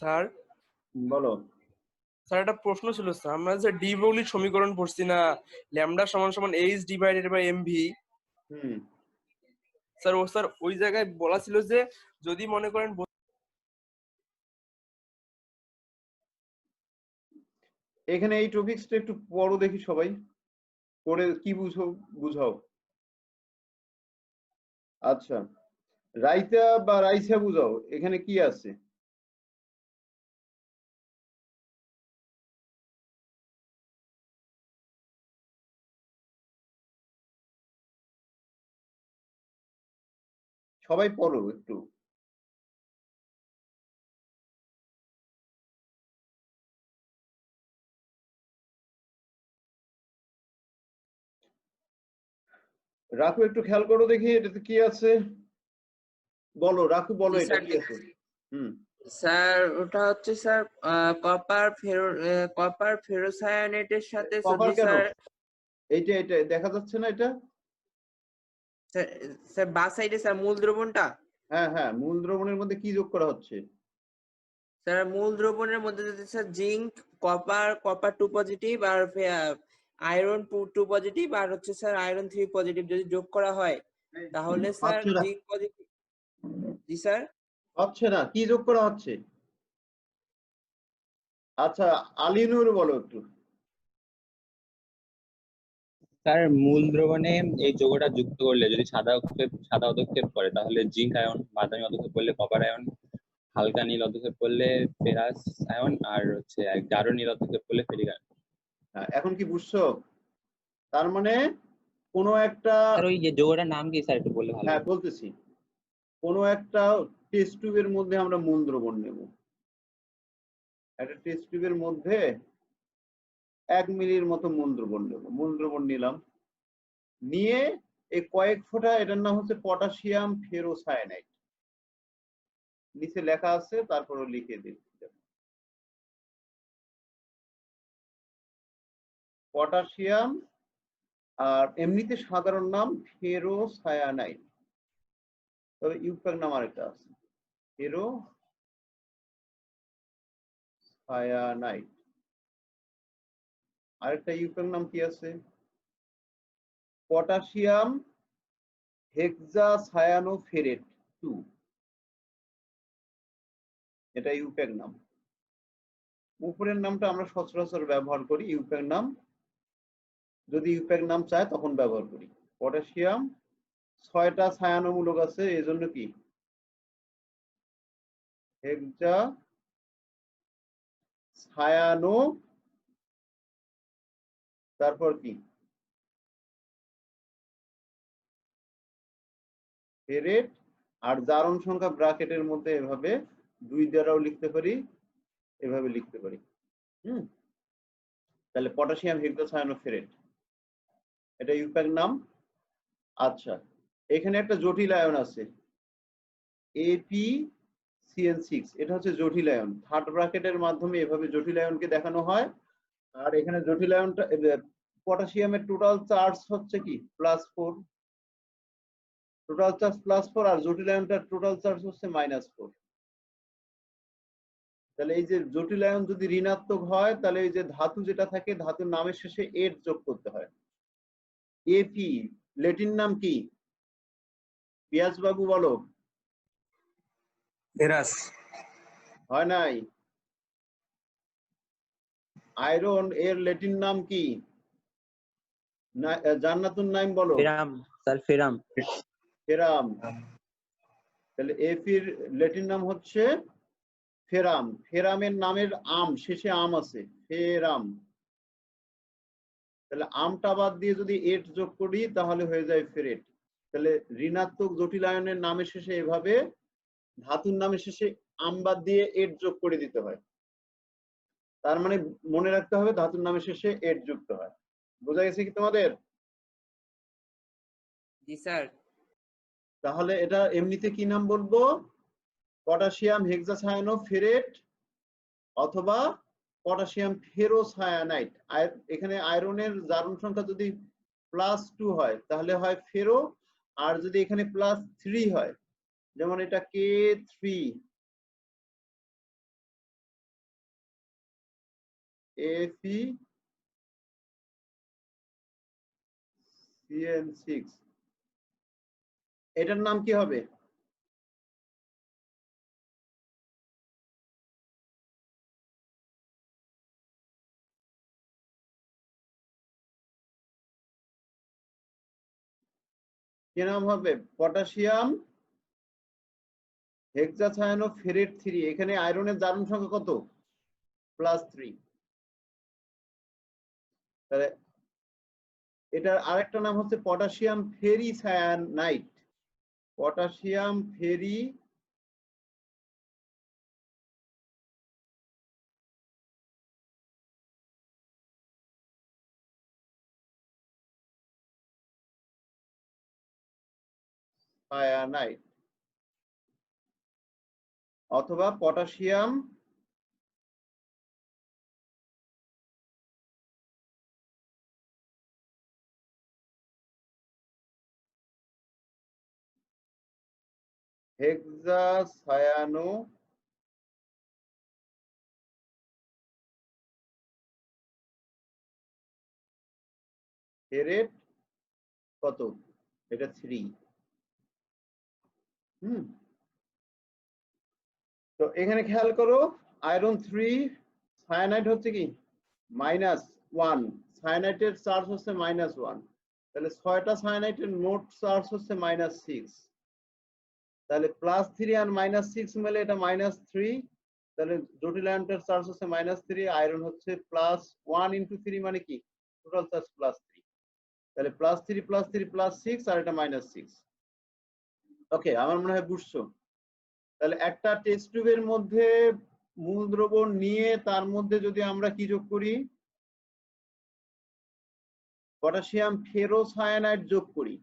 Sir বলো। Sir একটা প্রশ্ন ছিল স্যার, আমরা যে ডি ব্রগলি সমীকরণ পড়ছি না, ল্যামডা সমান সমান H divided by MV. Hmm sir ওই জায়গায় বলা ছিল যে যদি মনে করেন এখানে এই টপিক্সটা একটু পড়ো দেখি সবাই, পড়ে কি বুঝাও। আচ্ছা, রাইতা বা রাইসা বুঝাও, এখানে কি আছে? সবাই পড়ো একটু। রাখু একটু খেয়াল করো দেখি এটাতে কি আছে, বলো রাখু বলো জি এটা স্যার কি আছে। হুম স্যার ওটা হচ্ছে স্যার কপার ফেরোসায়ানেটের সাথে কপার যদি কেন? স্যার এইটা এটা দেখা যাচ্ছে না এটা? স্যার বাঁ সাইডে স্যার মূল দ্রবণটা। হ্যাঁ হ্যাঁ, মূল দ্রবণের মধ্যে কি যোগ করা হচ্ছে? স্যার মূল দ্রবণের মধ্যে যদি স্যার জিঙ্ক, কপার 2 পজিটিভ আর আয়রন 2 পজিটিভ আর হচ্ছে স্যার আয়রন 3 পজিটিভ যদি যোগ করা হয় তাহলে স্যার হচ্ছে না, জিঙ্ক পজিটিভ। জি স্যার হচ্ছে না, কি যোগ করা হচ্ছে? আচ্ছা, আলিনুর বলো একটু। স্যার মূল দ্রবণে এই যৌগটা যুক্ত করলে যদি সাদা পদক্ষেপ করে তাহলে জিঙ্ক আয়ন, বাদামি পদক্ষেপ করলে কপার আয়ন, হালকা নীল পদক্ষেপ করলে ফেরাস আয়ন, আর হচ্ছে গাঢ় নীল পদক্ষেপ করলে ফেরিক আয়ন। হ্যাঁ, এখন কি বুঝছো? তার মানে কোনো একটা, স্যার ওই যে যৌগটার নাম কি স্যার একটু বললে ভালো হ্যাঁ হতো। বলতেছি, কোনো একটা টেস্ট টিউবের মধ্যে আমরা মূল দ্রবণ নেব। একটা টেস্ট টিউবের মধ্যে 1 মিলির মতো মূল দ্রবণ নেব, মূল দ্রবণ নিলাম, নিয়ে এই কয়েক ফোঁটা, এটার নাম হচ্ছে পটাশিয়াম ফেরোসায়ানাইড, নিচে লেখা আছে তারপরে লিখে দিই। পটাশিয়াম, আর এমনিতে সাধারণ নাম ফেরোসায়ানাইড, তবে ইউপ্যাক নাম আরেকটা আছে, ফেরোসায়ানাইড। আরেকটা ইউপ্যাক নাম কি আছে? পটাশিয়াম হেক্সাসায়ানোফেরেট 2, এটা ইউপ্যাক নাম। উপরের নামটা আমরা সচরাচর ব্যবহার করি, ইউপ্যাক নাম যদি ইউপ্যাক নাম চায় তখন ব্যবহার করি। পটাশিয়াম 6টা ছায়ানমূলক আছে, এজন্য কি হেক্সা ছায়ানো, তারপর কি ফেরেট, আর জারণ সংখ্যা ব্র্যাকেটের মধ্যে এভাবে 2 দ্বারাও লিখতে পারি, এভাবে লিখতে পারি। তাহলে পটাশিয়াম হেক্সাসায়ানোফেরেট, এটা ইউপ্যাক নাম। আচ্ছা, এখানে একটা জটিল আয়ন আছে ApCN6, এটা হচ্ছে জটিল আয়ন, থার্ড ব্র্যাকেটের মাধ্যমে এভাবে জটিল আয়নকে দেখানো হয়। আর এখানে জটিল আয়নটা, পটাশিয়ামের টোটাল চার্জ হচ্ছে কি +4, টোটাল চার্জ +4, আর জটিল আয়নটার টোটাল চার্জ হচ্ছে -4। তাহলে এই যে জটিল আয়ন যদি ঋণাত্মক হয় তাহলে এই যে ধাতু যেটা থাকে, ধাতুর নামের শেষে এর যোগ করতে হয়। এপি ল্যাটিন নাম কি? পিয়াস বাবু বলো। ফেরাস। হয় নাই। আয়রন এর ল্যাটিন নাম কি? জান্নাতুন নাইম বলো। ফেরাম স্যার, ফেরাম। ফেরাম। তাহলে এপির ল্যাটিন নাম হচ্ছে ফেরাম। ফেরামের নামের আম, শেষে আম আছে, ফেরাম। তাহলে আমটা বাদ দিয়ে যদি এট যোগ করি তাহলে হয়ে যায় ফেরেট। তাহলে ঋণাত্মক জটিল আয়নের নামের শেষে এভাবে ধাতুর নামের শেষে আম বাদ দিয়ে এট যোগ করে দিতে হয়। তার মানে মনে রাখতে হবে ধাতুর নামের শেষে এট যুক্ত হয়। বোঝা গেছে কি তোমাদের? জি স্যার। তাহলে এটা এমনিতে কি নাম বলবো? পটাশিয়াম হেক্সাসায়ানোফেরেট অথবা পটাশিয়াম ফেরোসায়ানাইড। এখানে আয়রনের জারণ সংখ্যা যদি +2 হয় তাহলে হয় ফেরো, আর যদি এখানে +3 হয়, যেমন এটা K3, FeCN6, এটার নাম কি হবে? কি নাম হবে? পটাশিয়াম হেক্সাথায়োনোফেরেট 3। এখানে আয়রনের জারণ সংখ্যা কত? +3। তাহলে এটার আরেকটা নাম হচ্ছে পটাশিয়াম ফেরিসায়ানাইট। পটাশিয়াম ফেরিসায়ানাইট অথবা পটাশিয়াম হেক্সাসায়ানোফেরেট কত? এটা 3। তো এখানে খেয়াল করো, আয়রন 3 সায়ানাইড হচ্ছে কি -1, সায়ানাইটের চার্জ হচ্ছে -1, তাহলে 6টা সায়ানাইটের মোট চার্জ হচ্ছে -6। তাহলে +3 আর -6 মিলে এটা -3, তাহলে জটিল আয়নটার চার্জ হচ্ছে -3, আয়রন হচ্ছে +1 × 3 মানে কি টোটাল চার্জ +3। তাহলে +3 +3 +6 আর এটা -6। ওকে, আমার মনে হয় বুঝছো। তাহলে একটা টেস্ট টিউবের মধ্যে মূল দ্রবণ নিয়ে তার মধ্যে যদি আমরা কি যোগ করি, পটাশিয়াম ফেরোসায়ানাইড যোগ করি,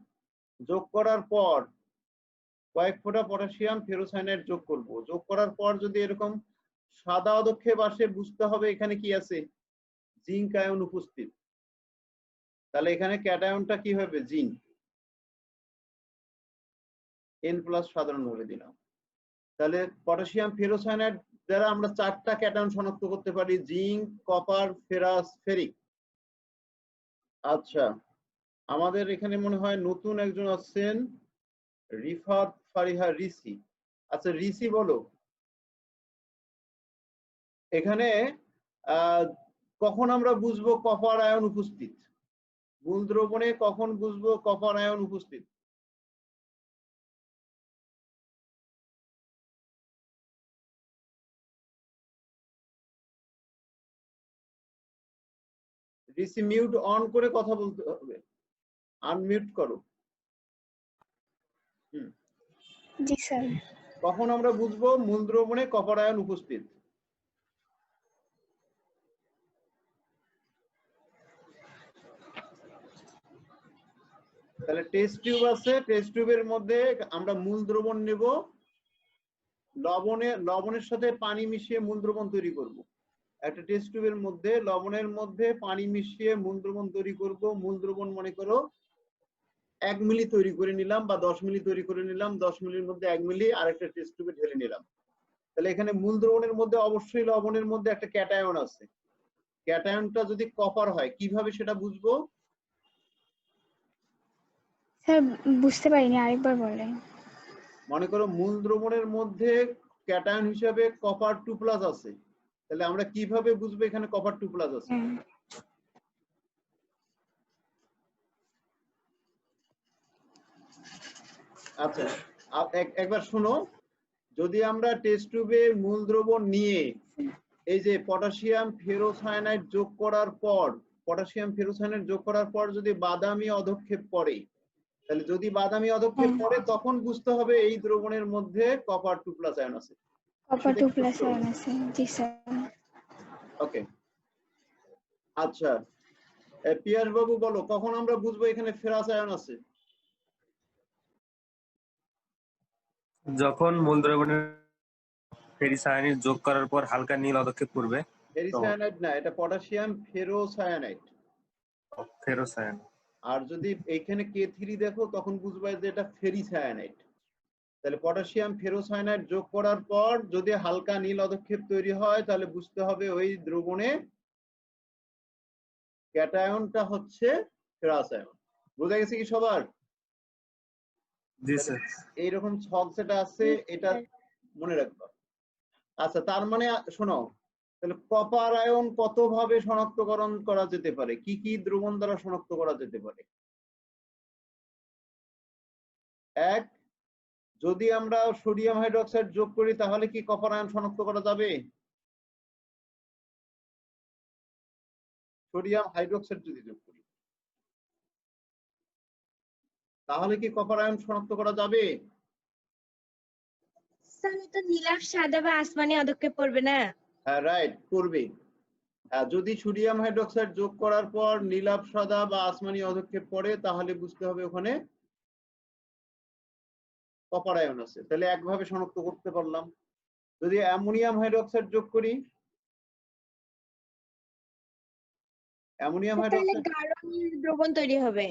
যোগ করার পর কয়েক ফোঁটা পটাশিয়াম ফেরোসায়ানাইড যোগ করব, যোগ করার পর যদি এরকম সাদা অধক্ষেপ আসে, বুঝতে হবে এখানে কি আছে, জিঙ্ক আয়ন উপস্থিত। তাহলে এখানে ক্যাটায়নটা কি হবে? জিঙ্ক, N+ সাধারণভাবে দিলাম। তাহলে পটাশিয়াম ফেরোসায়ানাইড দ্বারা আমরা 4টা ক্যাটায়ন শনাক্ত করতে পারি, জিঙ্ক, কপার, ফেরাস, ফেরিক। আচ্ছা, আমাদের এখানে মনে হয় নতুন একজন আছেন, রিফাত ফারিহা রিসি। আচ্ছা রিসি, বলো এখানে কখন আমরা বুঝবো কপার আয়ন উপস্থিত? মূল দ্রবণে কখন বুঝবো কপার আয়ন উপস্থিত? রিসি মিউট অন করে কথা বলতে হবে, আনমিউট করো। জি স্যার। কখন আমরা বুঝবো মূল দ্রবণে কপার আয়ন উপস্থিত? তাহলে টেস্ট টিউব আছে, টেস্ট টিউবের মধ্যে আমরা মূল দ্রবণ নেব, লবণের সাথে পানি মিশিয়ে মূল দ্রবণ তৈরি করব। একটা টেস্ট টিউবের মধ্যে লবণের মধ্যে পানি মিশিয়ে মূল দ্রবণ তৈরি করব। মূল দ্রবণ মনে করো 1 মিলি তৈরি করে নিলাম বা 10 মিলি তৈরি করে নিলাম, 10 মিলির মধ্যে 1 মিলি আরেকটা টেস্ট টিউবে ঢেলে নিলাম। তাহলে এখানে মূল দ্রবণের মধ্যে অবশ্যই লবণের মধ্যে একটা ক্যাটায়ন আছে। ক্যাটায়নটা যদি কপার হয়, কিভাবে সেটা বুঝবো? স্যার বুঝতে পারিনি, আরেকবার বলেন। মনে করো মূল দ্রবণের মধ্যে ক্যাটায়ন হিসাবে কপার 2+ আছে, তাহলে আমরা কিভাবে বুঝবো এখানে কপার 2+ আছে? আচ্ছা একবার শোনো, যদি আমরা টেস্ট টিউবে মূল দ্রবণ নিয়ে এই যে পটাশিয়াম ফেরোসায়ানাইড যোগ করার পর, যদি বাদামি অধক্ষেপ পড়ে, তাহলে যদি বাদামি অধক্ষেপ পড়ে তখন বুঝতে হবে এই দ্রবণের মধ্যে কপার 2+ আয়ন আছে। কপার 2+ আয়ন আছে। জি স্যার। ওকে, আচ্ছা পিয়াস বাবু বলো, কখন আমরা বুঝবো এখানে ফেরাস আয়ন আছে? যখন মূল দ্রবণে ফেরিসায়ানাইড যোগ করার পর হালকা নীল অধক্ষেপ করবে। ফেরিসায়ানাইড না, এটা পটাশিয়াম ফেরোসায়ানাইড। ফেরোসায়ান। আর যদি এখানে K3 দেখো তখন বুঝবে যে এটা ফেরিসায়ানাইড। তাহলে পটাশিয়াম ফেরোসায়ানাইড যোগ করার পর যদি হালকা নীল অধক্ষেপ তৈরি হয়, তাহলে বুঝতে হবে ওই দ্রবণে ক্যাটায়নটা হচ্ছে ফেরাস আয়ন। বোঝা গেছে কি সবার? জি স্যার। এইরকম ছক যেটা আছে এটা মনে রাখবা। আচ্ছা, তার মানে শোনো, তাহলে কপার আয়ন কত ভাবে শনাক্তকরণ করা যেতে পারে, কি কি দ্রবণ দ্বারা শনাক্ত করা যেতে পারে? এক, যদি আমরা সোডিয়াম হাইড্রোক্সাইড যোগ করি তাহলে কি কপার আয়ন শনাক্ত করা যাবে? সোডিয়াম হাইড্রোক্সাইড যদি যোগ করি তাহলে কি কপার আয়ন শনাক্ত করা যাবে? স্যার তো নীলাভ সাদা বা আসমানি অদক্ষেপ পড়বে না? হ্যাঁ, রাইট, করবে। যদি সোডিয়াম হাইড্রোক্সাইড যোগ করার পর নীলাভ সাদা বা আসমানি অধক্ষেপ পড়ে তাহলে বুঝতে হবে ওখানে কপার আয়ন আছে। তাহলে একভাবে শনাক্ত করতে পারলাম। যদি অ্যামোনিয়াম হাইড্রোক্সাইড যোগ করি, অ্যামোনিয়াম তাহলে হাইড্রোক্সাইড গাঢ় নীল দ্রবণ তৈরি হবে।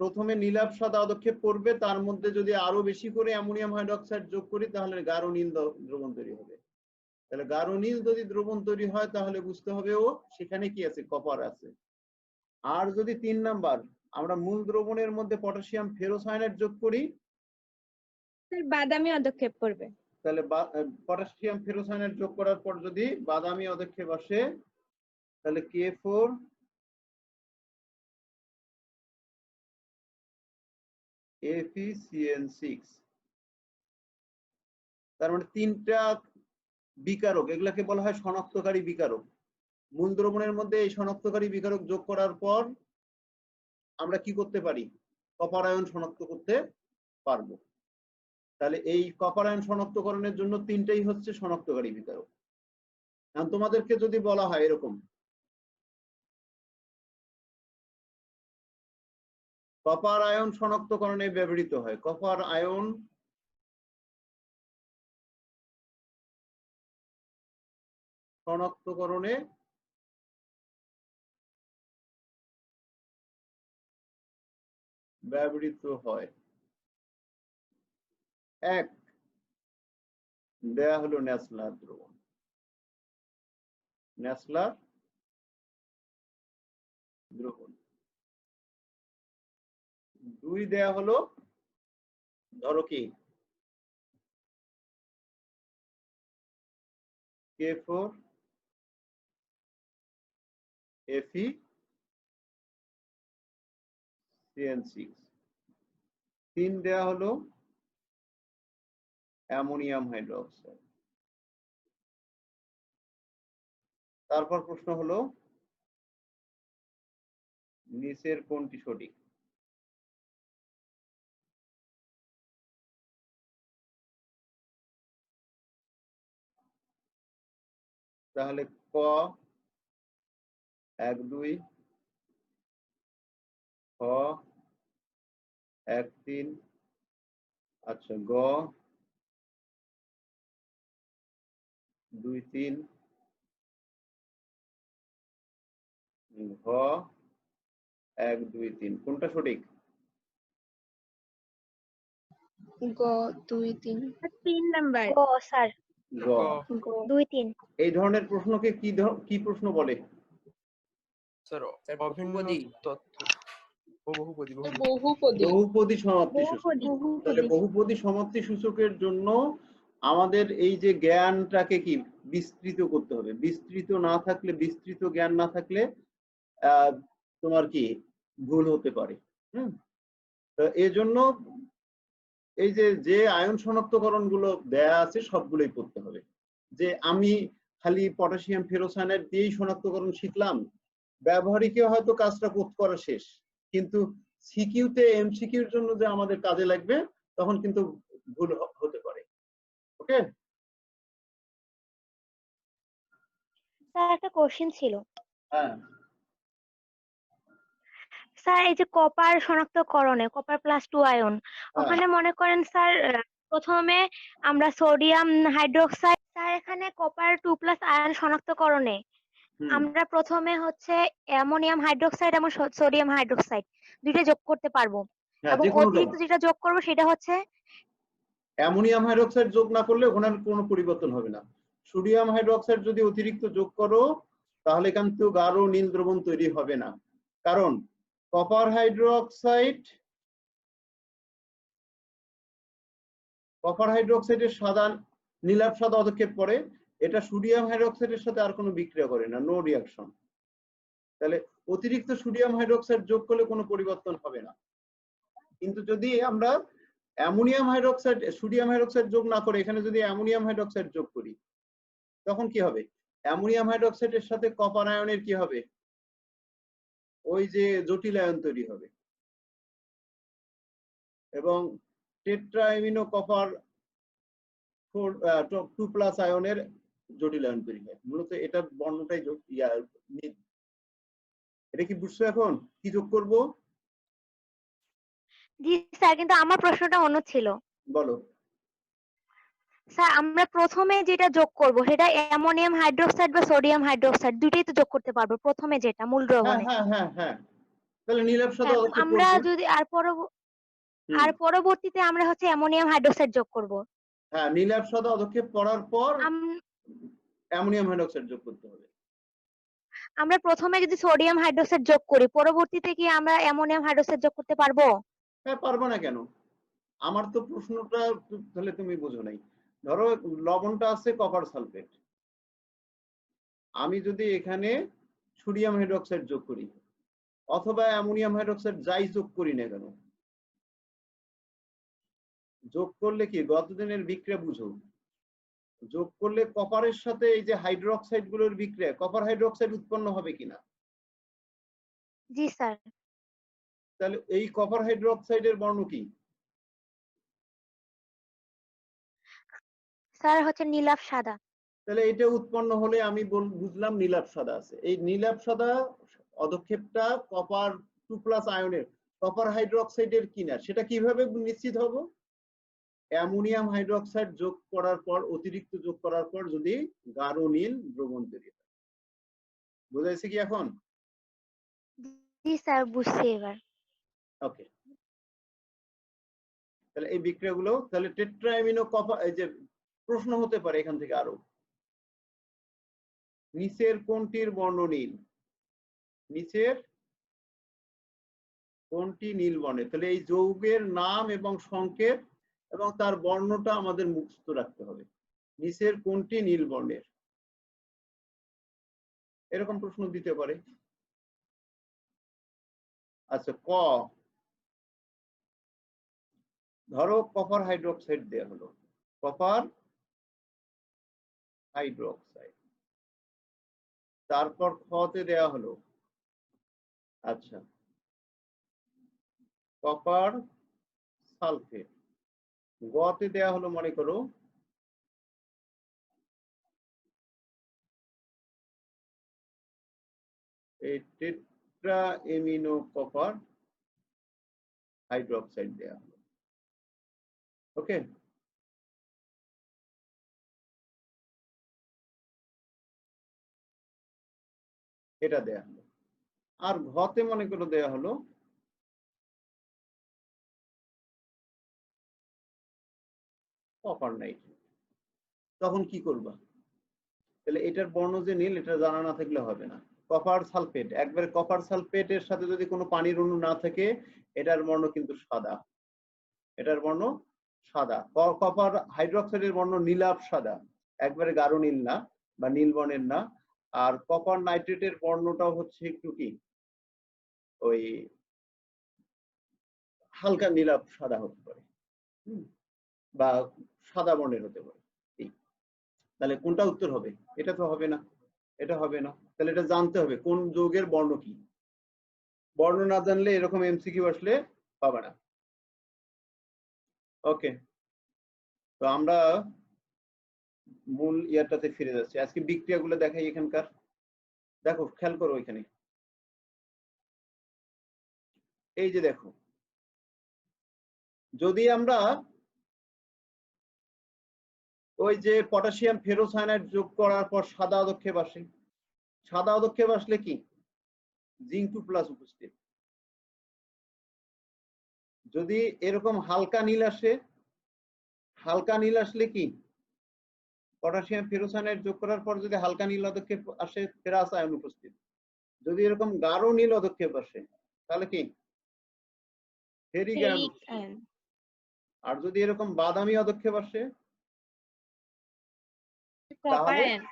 প্রথমে নীলাভ সাদা অধক্ষেপ পড়বে, তার মধ্যে যদি আরো বেশি করে অ্যামোনিয়াম হাইড্রোক্সাইড যোগ করি তাহলে গাঢ় নীল দ্রবণ তৈরি হবে। তাহলে গাঢ় নীল যদি দ্রবণ তৈরি হয় তাহলে বুঝতে হবে ও সেখানে কি আছে, কপার আছে। আর যদি 3 নাম্বার আমরা মূল দ্রবণের মধ্যে পটাশিয়াম ফেরোসায়ানেট যোগ করি স্যার বাদামি অদক্ষেপ পড়বে। তাহলে পটাশিয়াম ফেরোসায়ানেট যোগ করার পর যদি বাদামি অধক্ষেপ আসে তাহলে K4 FeCN6। তার মানে 3টা বিকারক, এগুলাকে বলা হয় শনাক্তকারী বিকারক। মূল দ্রবণের মধ্যে এই শনাক্তকারী বিকারক যোগ করার পর আমরা কি করতে পারি, কপার আয়ন শনাক্ত করতে পারবো। তাহলে এই কপার আয়ন শনাক্তকরণের জন্য 3টাই হচ্ছে শনাক্তকারী বিকারক। এখন তোমাদেরকে যদি বলা হয় এরকম কপার আয়ন শনাক্তকরণে ব্যবহৃত হয়, কপার আয়ন শনাক্তকরণে ব্যবহৃত হয়। এক, দেয়া হলো ন্যাসলার দ্রবণ, ন্যাসলার দ্রবণ। 2 দেয়া হলো, ধরো কি K4 FeCN6। 3 দেয়া হলো অ্যামোনিয়াম হাইড্রোক্সাইড। তারপর প্রশ্ন হলো নিচের কোনটি সঠিক? তাহলে ক 1 2, খ 1 3, আচ্ছা গ 2 3, ঘ 1 2 3। কোনটা সঠিক? গ 2 3। 3 নাম্বার। গ স্যার, গ। গ 2 3। এই ধরনের প্রশ্নকে কি প্রশ্ন বলে? স্যার স্যার, অভিন্ন বহুপদী। তথ্য বহুপদী বহুপদী সমাপ্তি সূচক। বহুপদী। তাহলে বহুপদী সমাপ্তি সূচকের জন্য আমাদের এই যে জ্ঞানটাকে কি বিস্তৃত করতে হবে। বিস্তৃত না থাকলে, বিস্তৃত জ্ঞান না থাকলে তোমার কি ভুল হতে পারে। তো এই জন্য এই যে আয়ন শনাক্তকরণ গুলো দেয়া আছে সবগুলোই পড়তে হবে। যে আমি খালি পটাশিয়াম ফেরোসায়ানেট দিয়েই শনাক্তকরণ শিখলাম, ব্যবহারিকে হয়তো কাজটা করা শেষ, কিন্তু সিকিউতে এমসিকিউর জন্য যে আমাদের কাজে লাগবে তখন কিন্তু ভুল হতে পারে। ওকে স্যার একটা কোশ্চেন ছিল। হ্যাঁ, স্যার এই যে কপার শনাক্তকরণে কপার +2 আয়ন, ওখানে মনে করেন স্যার প্রথমে আমরা সোডিয়াম হাইড্রোক্সাইড, স্যার এখানে কপার 2+ আয়ন শনাক্তকরণে আমরা প্রথমে হচ্ছে অ্যামোনিয়াম হাইড্রোক্সাইড এবং সোডিয়াম হাইড্রোক্সাইড দুইটা যোগ করতে পারবো, এবং অতিরিক্ত যেটা যোগ করবো সেটা হচ্ছে অ্যামোনিয়াম হাইড্রোক্সাইড যোগ না করলে ওখানে কোনো পরিবর্তন হবে না। সোডিয়াম হাইড্রোক্সাইড যদি অতিরিক্ত যোগ করো তাহলে কিন্তু গাঢ় নীল দ্রবণ তৈরি হবে না। কারণ কপার হাইড্রোক্সাইডের সাদা নীলাভ সাদা পদক্ষেপ পরে, এটা সোডিয়াম হাইড্রোক্সাইডের সাথে আর কোনো বিক্রিয়া করে না, নো রিয়াকশন। তাহলে অতিরিক্ত সোডিয়াম হাইড্রোক্সাইড যোগ করলে কোনো পরিবর্তন হবে না। কিন্তু যদি আমরা সোডিয়াম হাইড্রোক্সাইড যোগ না করে এখানে যদি অ্যামোনিয়াম হাইড্রোক্সাইড যোগ করি, তখন কি হবে? অ্যামোনিয়াম হাইড্রোক্সাইডের সাথে কপার আয়নের কি হবে? ওই যে জটিল আয়ন তৈরি হবে এবং টেট্রাএমিনো কপার 2+ আয়নের জটিল আয়ন তৈরি হয়। মূলত এটার বর্ণটাই এটা কি বুঝছো? এখন কি যোগ করব? জি স্যার, কিন্তু আমার প্রশ্নটা অন্য ছিল। বলো। স্যার আমরা প্রথমে যেটা যোগ করব সেটা অ্যামোনিয়াম হাইড্রোক্সাইড বা সোডিয়াম হাইড্রোক্সাইড দুটেই তো যোগ করতে পারবো প্রথমে যেটা মূল হ্যাঁ দ্রবণে। হ্যাঁ হ্যাঁ হ্যাঁ, তাহলে নীলাভ সাদা হ্যাঁ, পদক্ষেপ আমরা করবো। যদি আর পরবর্তীতে আমরা হচ্ছে অ্যামোনিয়াম হাইড্রোক্সাইড যোগ করব। হ্যাঁ, নীলাভ সাদা পদক্ষেপ করার পর আম- অ্যামোনিয়াম হাইড্রোক্সাইড যোগ করতে হবে। আমরা প্রথমে যদি সোডিয়াম হাইড্রোক্সাইড যোগ করি, পরবর্তীতে কি আমরা অ্যামোনিয়াম হাইড্রোক্সাইড যোগ করতে পারবো? হ্যাঁ, পারবো না কেন? আমার তো প্রশ্নটা তাহলে তুমি বুঝো নাই। ধরো লবণটা আছে কপার সালফেট, আমি যদি এখানে সোডিয়াম হাইড্রোক্সাইড যোগ করি অথবা অ্যামোনিয়াম হাইড্রোক্সাইড যাই যোগ করি না কেন, যোগ করলে কি গতদিনের বিক্রিয়া বুঝো, যোগ করলে কপারের সাথে এই যে হাইড্রোক্সাইড গুলোর বিক্রিয়া, কপার হাইড্রোক্সাইড উৎপন্ন হবে কিনা? জি স্যার। তাহলে এই কপার হাইড্রোক্সাইডের বর্ণ কি? স্যার হচ্ছে নীলাভ সাদা। তাহলে এটা উৎপন্ন হলে আমি বুঝলাম নীলাভ সাদা আছে। এই নীলাভ সাদা পদক্ষেপটা কপার 2+ আয়নের কপার হাইড্রোক্সাইডের কিনা সেটা কিভাবে নিশ্চিত হব? অ্যামোনিয়াম হাইড্রোক্সাইড যোগ করার পর, অতিরিক্ত যোগ করার পর যদি গাঢ় নীল দ্রবণ তৈরি হয়। বুঝাইছে কি এখন? জি স্যার, বুঝছি এবার। ওকে, তাহলে এই বিক্রিয়াগুলো তাহলে টেট্রাঅ্যামিনো কপার, এই যে প্রশ্ন হতে পারে এখান থেকে আরো, নিচের কোনটির বর্ণ নীল? নিচের কোনটি নীল বর্ণের? তাহলে এই যৌগের নাম এবং সংকেত এবং তার বর্ণটা আমাদের মুখস্থ রাখতে হবে। নিচের কোনটি নীল বর্ণের? এরকম প্রশ্ন দিতে পারে। আচ্ছা, ক, ধরো কপার হাইড্রোক্সাইড দেয়া হলো, কপার হাইড্রোক্সাইড, তারপর খতে দেয়া হলো আচ্ছা কপার সালফেট, গতে দেয়া হলো মনে করো এই টেট্রাএমিনো কপার হাইড্রোক্সাইড দেয়া হলো। ওকে, এটা দেয়া হলো। আর ঘতে মনে করো দেয়া হলো কপার নাইট্রেট। তখন কি করবা? তাহলে এটার বর্ণ যে নীল এটা জানা না থাকলে হবে না। কপার সালফেট, একবারে কপার সালফেটের সাথে যদি কোনো পানির অণু না থাকে এটার বর্ণ কিন্তু সাদা, এটার বর্ণ সাদা। কপার হাইড্রোক্সাইডের বর্ণ নীলাভ সাদা, একবারে গাঢ় নীল না বা নীল বর্ণের না। আর কপার নাইট্রেটের বর্ণটাও হচ্ছে একটু কি ওই হালকা নীলাভ সাদা হতে পারে বা সাদা বর্ণের হতে পারে। তাহলে কোনটা উত্তর হবে? এটা তো হবে না, এটা হবে না। তাহলে এটা জানতে হবে কোন যৌগের বর্ণ কি। বর্ণ না জানলে এরকম এমসিকিউ আসলে পাবে না। ওকে, তো আমরা মূল ইয়ারটাতে ফিরে যাচ্ছি। আজকে বিক্রিয়াগুলো দেখাই এখানকার। দেখো, খেয়াল করো এখানে, এই যে দেখো, যদি আমরা ওই যে পটাশিয়াম ফেরোসায়ানাইড যোগ করার পর সাদা পদক্ষেপ আসে, সাদা পদক্ষেপ আসলে কি জিঙ্ক 2+ উপস্থিত। যদি এরকম হালকা নীল আসে, হালকা নীল আসলে কি পটাশিয়াম ফেরোসায়ানাইড যোগ করার পর যদি হালকা নীল পদক্ষেপ আসে ফেরাস আয়ন উপস্থিত। যদি এরকম গাঢ় নীল অধক্ষেপ আসে তাহলে কি ফেরিক আয়ন ফেরিক উপস্থিত। আয়ন। আর যদি এরকম বাদামি অধক্ষেপ আসে কপার তাহলে আয়ন।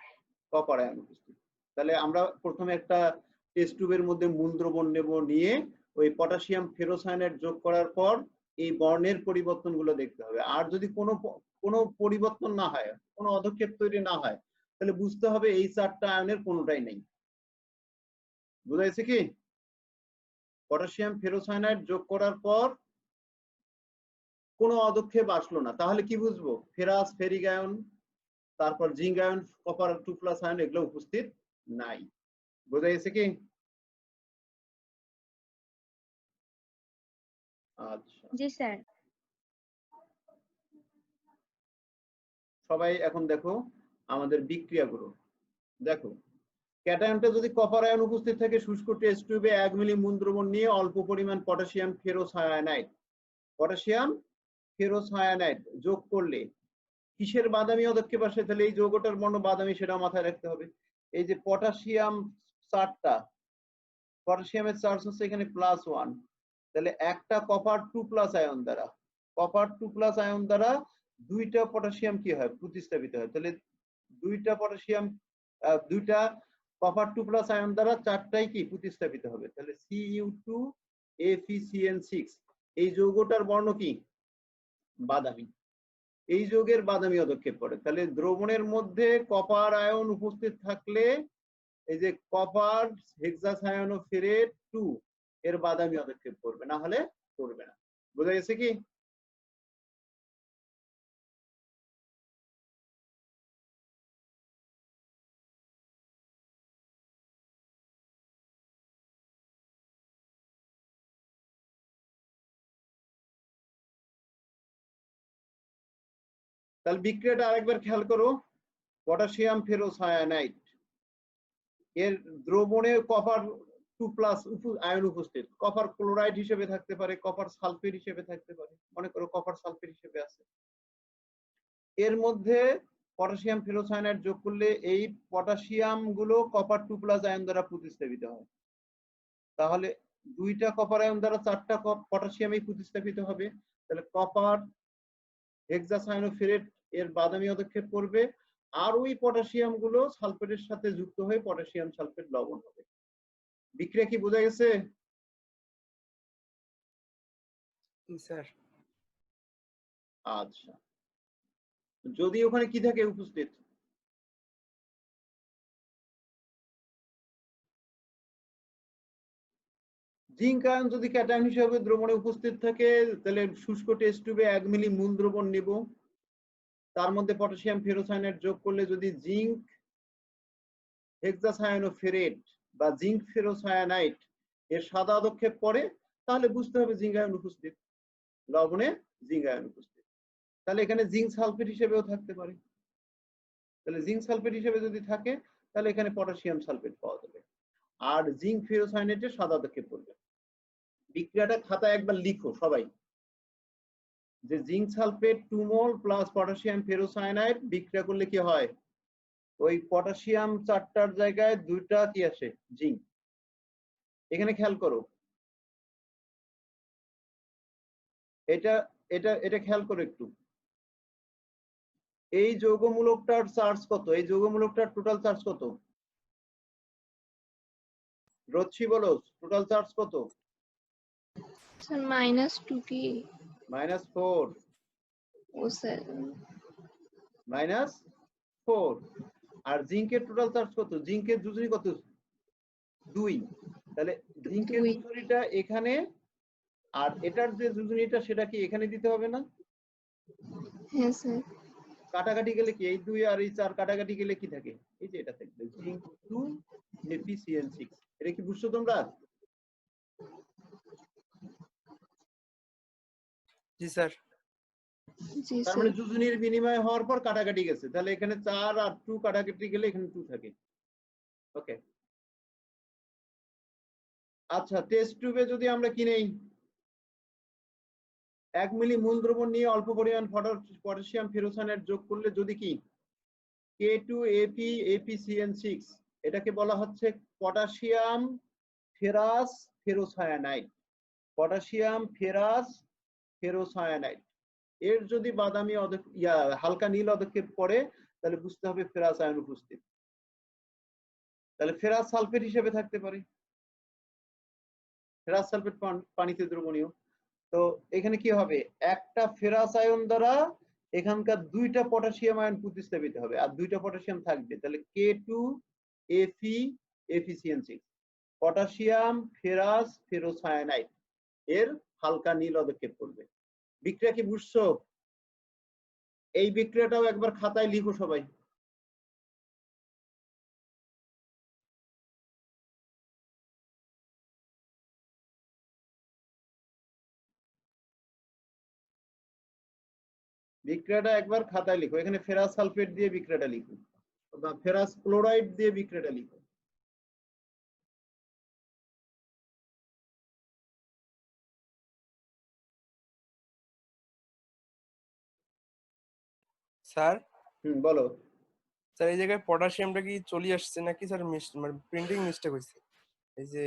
কপার আয়ন উপস্থিত। তাহলে আমরা প্রথমে একটা টেস্ট টিউবের মধ্যে মূল দ্রবণ নেব, নিয়ে ওই পটাশিয়াম ফেরোসায়ানাইড যোগ করার পর এই বর্ণের পরিবর্তনগুলো দেখতে হবে। আর যদি কোনো পরিবর্তন না হয়, কোনো অধক্ষেপ তৈরি না হয়, তাহলে বুঝতে হবে এই চারটা আয়নের কোনোটাই নেই। বুঝা গেছে কি? পটাশিয়াম ফেরোসায়ানাইড যোগ করার পর কোনো অধক্ষেপ আসলো না, তাহলে কি বুঝবো? ফেরাস, ফেরিক আয়ন, তারপর জিঙ্ক আয়ন, কপার 2+ আয়ন এগুলো উপস্থিত নাই। বোঝা গেছে কি? আচ্ছা, জি স্যার। সবাই এখন দেখো আমাদের বিক্রিয়াগুলো দেখো। ক্যাটায়নটা যদি কপার আয়ন উপস্থিত থাকে শুষ্ক টেস্ট টিউবে 1 মিলি মূল দ্রবণ নিয়ে অল্প পরিমাণ পটাশিয়াম ফেরোসায়ানাইড যোগ করলে কিসের বাদামি অধক্ষেপ আসে? তাহলে এই যৌগটার বর্ণ বাদামি, সেটা মাথায় রাখতে হবে। এই যে পটাশিয়াম চারটা, পটাশিয়ামের চার্জ হচ্ছে এখানে +1, তাহলে একটা কপার 2+ আয়ন দ্বারা, কপার 2+ আয়ন দ্বারা দুইটা পটাশিয়াম কি হয়? প্রতিস্থাপিত হয়। তাহলে দুইটা পটাশিয়াম দুইটা কপার 2+ আয়ন দ্বারা চারটাই কি প্রতিস্থাপিত হবে। তাহলে Cu2FeCN6 এই যৌগটার বর্ণ কি? বাদামি। এই যৌগের বাদামি অধক্ষেপ পড়ে। তাহলে দ্রবণের মধ্যে কপার আয়ন উপস্থিত থাকলে এই যে কপার হেক্সাসায়ানোফেরেট 2 এর বাদামি অধক্ষেপ করবে, না হলে করবে না। বোঝা গেছে কি? তাহলে বিক্রিয়াটা আরেকবার খেয়াল করো। পটাশিয়াম ফেরোসায়ানাইড এর দ্রবণে কপার 2+ আয়ন উপস্থিত, কপার ক্লোরাইড হিসেবে থাকতে পারে, কপার সালফেট হিসেবে থাকতে পারে। মনে করো কপার সালফেট হিসেবে আছে। এর মধ্যে পটাশিয়াম ফেরোসায়ানাইড যোগ করলে এই পটাশিয়াম গুলো কপার 2+ আয়ন দ্বারা প্রতিস্থাপিত হয়। তাহলে দুইটা কপার আয়ন দ্বারা চারটা পটাশিয়ামই প্রতিস্থাপিত হবে। তাহলে কপার হেক্সাসায়ানোফেরেট এর বাদামি অধক্ষেপ করবে, আর ওই পটাশিয়াম গুলো সালফেটের সাথে যুক্ত হয়ে পটাশিয়াম সালফেট লবণ হবে। বিক্রিয়া কি বোঝা গেছে? স্যার আচ্ছা, যদি ওখানে কি থাকে উপস্থিত? জিঙ্ক আয়ন যদি ক্যাটায়ন হিসেবে দ্রবণে উপস্থিত থাকে, তাহলে শুষ্ক টেস্ট টিউবে 1 মিলি মূল দ্রবণ নেব, তার মধ্যে পটাশিয়াম ফেরোসায়ানাইড যোগ করলে যদি জিঙ্ক হেক্সাসায়ানোফেরেট বা জিঙ্ক ফেরোসায়ানাইড এর সাদা অধক্ষেপ পড়ে, তাহলে বুঝতে হবে জিঙ্ক আয়ন উপস্থিত, লবণে জিঙ্ক আয়ন উপস্থিত। তাহলে এখানে জিঙ্ক সালফেট হিসেবেও থাকতে পারে। তাহলে জিঙ্ক সালফেট হিসেবে যদি থাকে তাহলে এখানে পটাশিয়াম সালফেট পাওয়া যাবে, আর জিঙ্ক ফেরোসায়ানাইডের সাদা অধক্ষেপ পড়বে। বিক্রিয়াটা খাতায় একবার লিখো সবাই, যে জিঙ্ক সালফেট 2 মোল প্লাস পটাশিয়াম ফেরোসায়ানাইড বিক্রিয়া করলে কি হয়? ওই পটাশিয়াম চারটার জায়গায় দুইটা কি আসে? জিঙ্ক। এখানে খেয়াল করো, এটা এটা এটা খেয়াল করো একটু। এই যৌগমূলকটার চার্জ কত? এই যৌগমূলকটার টোটাল চার্জ কত? রচ্ছি বলো, টোটাল চার্জ কত? স্যার -2 কি? -4। ও স্যার -4। আর জিঙ্কের টোটাল চার্জ কত? জিঙ্কের যোজনী কত? 2। তাহলে জিঙ্কের 2 যোজনীটা এখানে, আর এটার যে যোজনীটা সেটা কি এখানে দিতে হবে না? হ্যাঁ স্যার। কাটাকাটি গেলে কি এই 2 আর এই 4 কাটাকাটি গেলে কি থাকে? এই যে এটা থাকবে জিঙ্ক 2 FeCN6। এটা কি বুঝছো তোমরা? জি স্যার। জি তার স্যার। মানে যোজনীর বিনিময় হওয়ার পর কাটাকাটি গেছে, তাহলে এখানে 4 আর 2 কাটাকাটি গেলে এখানে 2 থাকে। ওকে, আচ্ছা, টেস্ট টিউবে যদি আমরা কি নেই, 1 মিলি মূল দ্রবণ নিয়ে অল্প পরিমাণ পটাশিয়াম ফেরোসায়ানাইড যোগ করলে যদি কি K2FeCN6 এটাকে বলা হচ্ছে potassium ferrous ferrocyanide. Potassium ferrous ferrocyanide. এর যদি বাদামি হালকা নীল অধক্ষেপ পড়ে তাহলে বুঝতে হবে ফেরাস আয়ন উপস্থিত। তাহলে ফেরাস সালফেট হিসেবে থাকতে পারে। ফেরাস সালফেট পানিতে দ্রবণীয়। তো এখানে কি হবে, একটা ফেরাস আয়ন দ্বারা এখানকার দুইটা পটাশিয়াম আয়ন প্রতিস্থাপিত হবে আর দুইটা পটাশিয়াম থাকবে, তাহলে K2Fe FeCN6 potassium ferrous ferrocyanide এর হালকা নীল অধক্ষেপ করবে। বিক্রিয়া কি বুঝছো? এই বিক্রিয়াটাও একবার খাতায় লিখো সবাই। বিক্রিয়াটা একবার খাতায় লিখো। এখানে ফেরাস সালফেট দিয়ে বিক্রিয়াটা লিখো বা ফেরাস ক্লোরাইড দিয়ে বিক্রিয়াটা লিখো। স্যার বলো। স্যার এই জায়গায় পটাশিয়ামটা কি চলে আসছে নাকি স্যার মানে প্রিন্টিং মিস্টেক হয়েছে? এই যে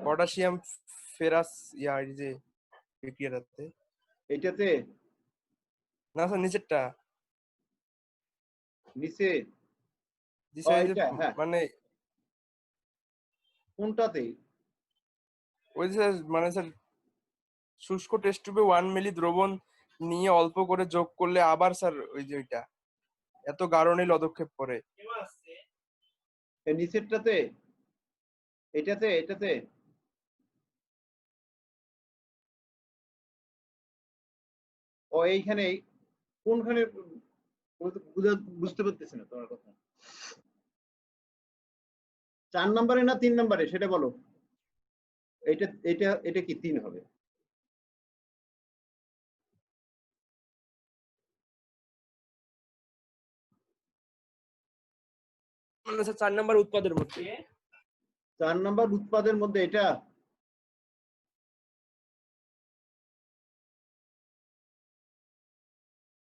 পটাশিয়াম ফেরাস এই যে বিক্রিয়াটাতে। এইটাতে না স্যার নিচেরটা। নিচে জি স্যার, এই যে হ্যাঁ। মানে কোনটাতে? ওই যে স্যার মানে স্যার শুষ্ক টেস্ট টিউবে 1 মিলি দ্রবণ নিয়ে অল্প করে যোগ করলে আবার স্যার ওই যে ওইটা এত গাঢ় নীল অধক্ষেপ করে। নিচেরটাতে? এটাতে ও এইখানে কোনখানে বুঝতে পারতেছি না তোমার কথা। 4 নম্বরে না 3 নম্বরে সেটা বলো। এটা কি 3 হবে? মানে স্যার 4 নাম্বার উৎপাদের মধ্যে। 4 নম্বর উৎপাদের মধ্যে এটা?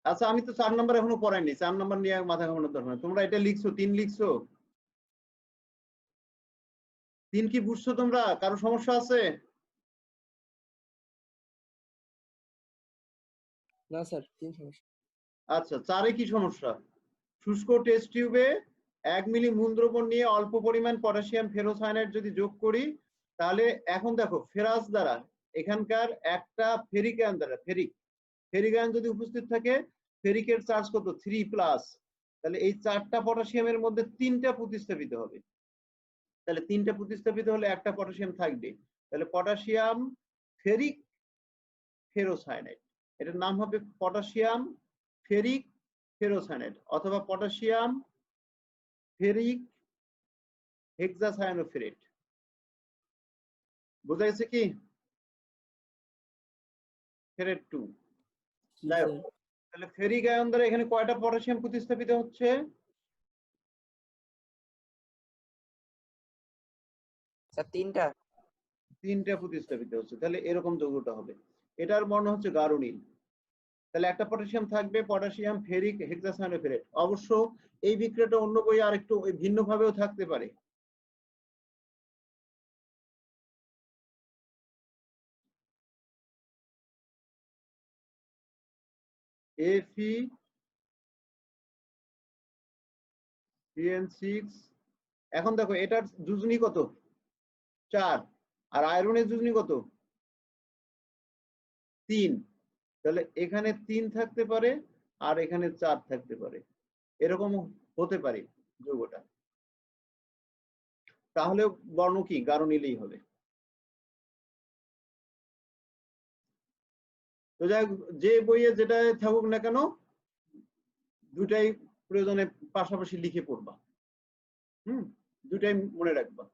আচ্ছা আমি তো 4 নম্বর এখনো পড়াইনি, 4 নম্বর নিয়ে মাথা ঘামানোর দরকার নেই। তোমরা এটা লিখছো, 3 লিখছো। 3 কি বুঝছো তোমরা? কারো সমস্যা আছে? না স্যার 3 সমস্যা। আচ্ছা 4 কি সমস্যা? শুষ্ক টেস্ট টিউবে 1 মিলি মূল দ্রবণ নিয়ে অল্প পরিমাণ পটাশিয়াম ফেরোসায়ানাইড যদি যোগ করি তাহলে এখন দেখো ফেরাস দ্বারা এখানকার একটা ফেরিক আয়ন দ্বারা ফেরিক আয়ন যদি উপস্থিত থাকে, ফেরিকের চার্জ কত? 3+। তাহলে এই 4টা পটাশিয়ামের মধ্যে 3টা প্রতিস্থাপিত হবে। তাহলে 3টা প্রতিস্থাপিত হলে একটা পটাশিয়াম থাকবে। তাহলে পটাশিয়াম ফেরিক ফেরোসায়ানাইড, এটার নাম হবে পটাশিয়াম ফেরিক ফেরোসায়ানাইড অথবা পটাশিয়াম ফেরিক হেক্সাসায়ানোফেরেট। বোঝা গেছে কি? ফেরেট 2। যাই হোক, তাহলে ফেরিক আয়ন দ্বারা এখানে কয়টা পটাশিয়াম প্রতিস্থাপিত হচ্ছে? স্যার 3টা। 3টা প্রতিস্থাপিত হচ্ছে। তাহলে এরকম যৌগটা হবে। এটার বর্ণ হচ্ছে গাঢ় নীল। তাহলে একটা পটাশিয়াম থাকবে পটাশিয়াম ফেরিক হেক্সাসায়ানোফেরেট। অবশ্য এই বিক্রিয়াটা অন্য বইয়ে আরেকটু ভিন্ন ভাবেও থাকতে পারে। FeCN6। এখন দেখো এটার যোজনী কত? 4। আর আয়রনের যোজনী কত? 3। তাহলে এখানে 3 থাকতে পারে আর এখানে 4 থাকতে পারে, এরকম হতে পারে যৌগটা। তাহলে বর্ণ কি? গাঢ় নীলই হবে। তো যাই হোক, যে বইয়ে যেটা থাকুক না কেন দুটাই প্রয়োজনে পাশাপাশি লিখে পড়বা। দুটাই মনে রাখবা।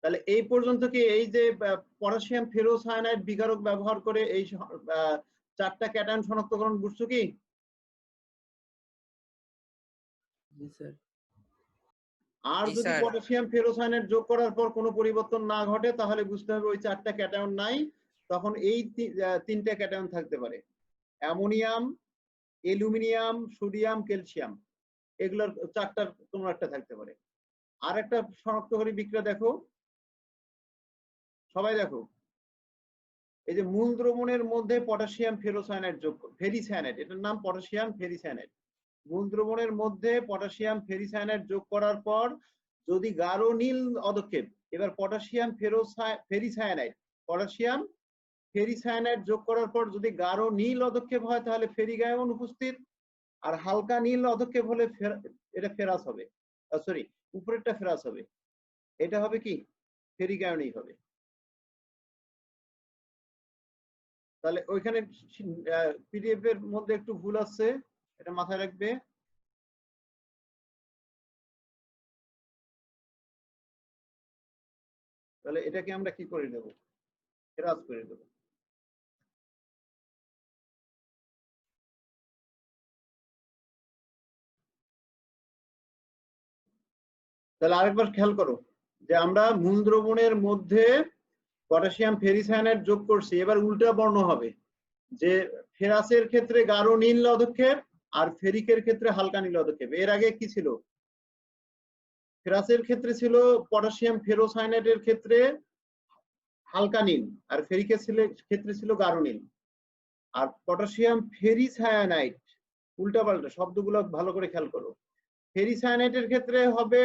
তাহলে এই পর্যন্ত কি এই যে পটাশিয়াম ফেরোসায়ানাইড বিকারক ব্যবহার করে এই 4টা ক্যাটায়ন শনাক্তকরণ বুঝছো কি? জি স্যার। আর জি যদি স্যার। পটাশিয়াম ফেরোসায়ানাইড যোগ করার পর কোনো পরিবর্তন না ঘটে তাহলে বুঝতে হবে ওই 4টা ক্যাটায়ন নাই। তখন এই 3টা ক্যাটায়ন থাকতে পারে, অ্যামোনিয়াম, অ্যালুমিনিয়াম, সোডিয়াম, ক্যালসিয়াম। এগুলোর 4টার কোনো একটা থাকতে পারে। আর একটা শনাক্তকারী বিক্রিয়া দেখো, সবাই দেখো, এই যে মূল দ্রবণের মধ্যে পটাশিয়াম ফেরোসায়ানাইড যোগ, ফেরিসায়ানাইড, এটার নাম পটাশিয়াম ফেরিসায়ানাইড। মূল দ্রবণের মধ্যে পটাশিয়াম ফেরিসায়ানাইড যোগ করার পর যদি গাঢ় নীল অদক্ষেপ, এবার পটাশিয়াম ফেরিসায়ানাইড, পটাশিয়াম ফেরিসায়ানাইড যোগ করার পর যদি গাঢ় নীল অদক্ষেপ হয় তাহলে ফেরিক আয়ন উপস্থিত, আর হালকা নীল অদক্ষেপ হলে এটা ফেরাস হবে, সরি উপরেরটা ফেরাস হবে, এটা হবে কি ফেরিক আয়নই হবে। তাহলে ওইখানে পিডিএফ এর মধ্যে একটু ভুল আছে, এটা মাথায় রাখবে। তাহলে এটাকে আমরা কি করে নেব, ফেরাস করে দেব। তাহলে আরেকবার খেয়াল করো যে আমরা মূল দ্রবণের মধ্যে পটাশিয়াম ফেরিসায়ানাইড যোগ করছি, এবার উল্টা বর্ণ হবে, যে ফেরাসের ক্ষেত্রে গাঢ় নীল অদক্ষেপ আর ফেরিকের ক্ষেত্রে হালকা নীল অদক্ষেপ। এর আগে কি ছিল, ফেরাসের ক্ষেত্রে ছিল পটাশিয়াম ফেরোসায়ানাইডের ক্ষেত্রে হালকা নীল আর ফেরিকের ক্ষেত্রে ছিল গাঢ় নীল। আর পটাশিয়াম ফেরিসায়ানাইড উল্টা পাল্টা, শব্দগুলো ভালো করে খেয়াল করো। ফেরিসায়ানাইডের ক্ষেত্রে হবে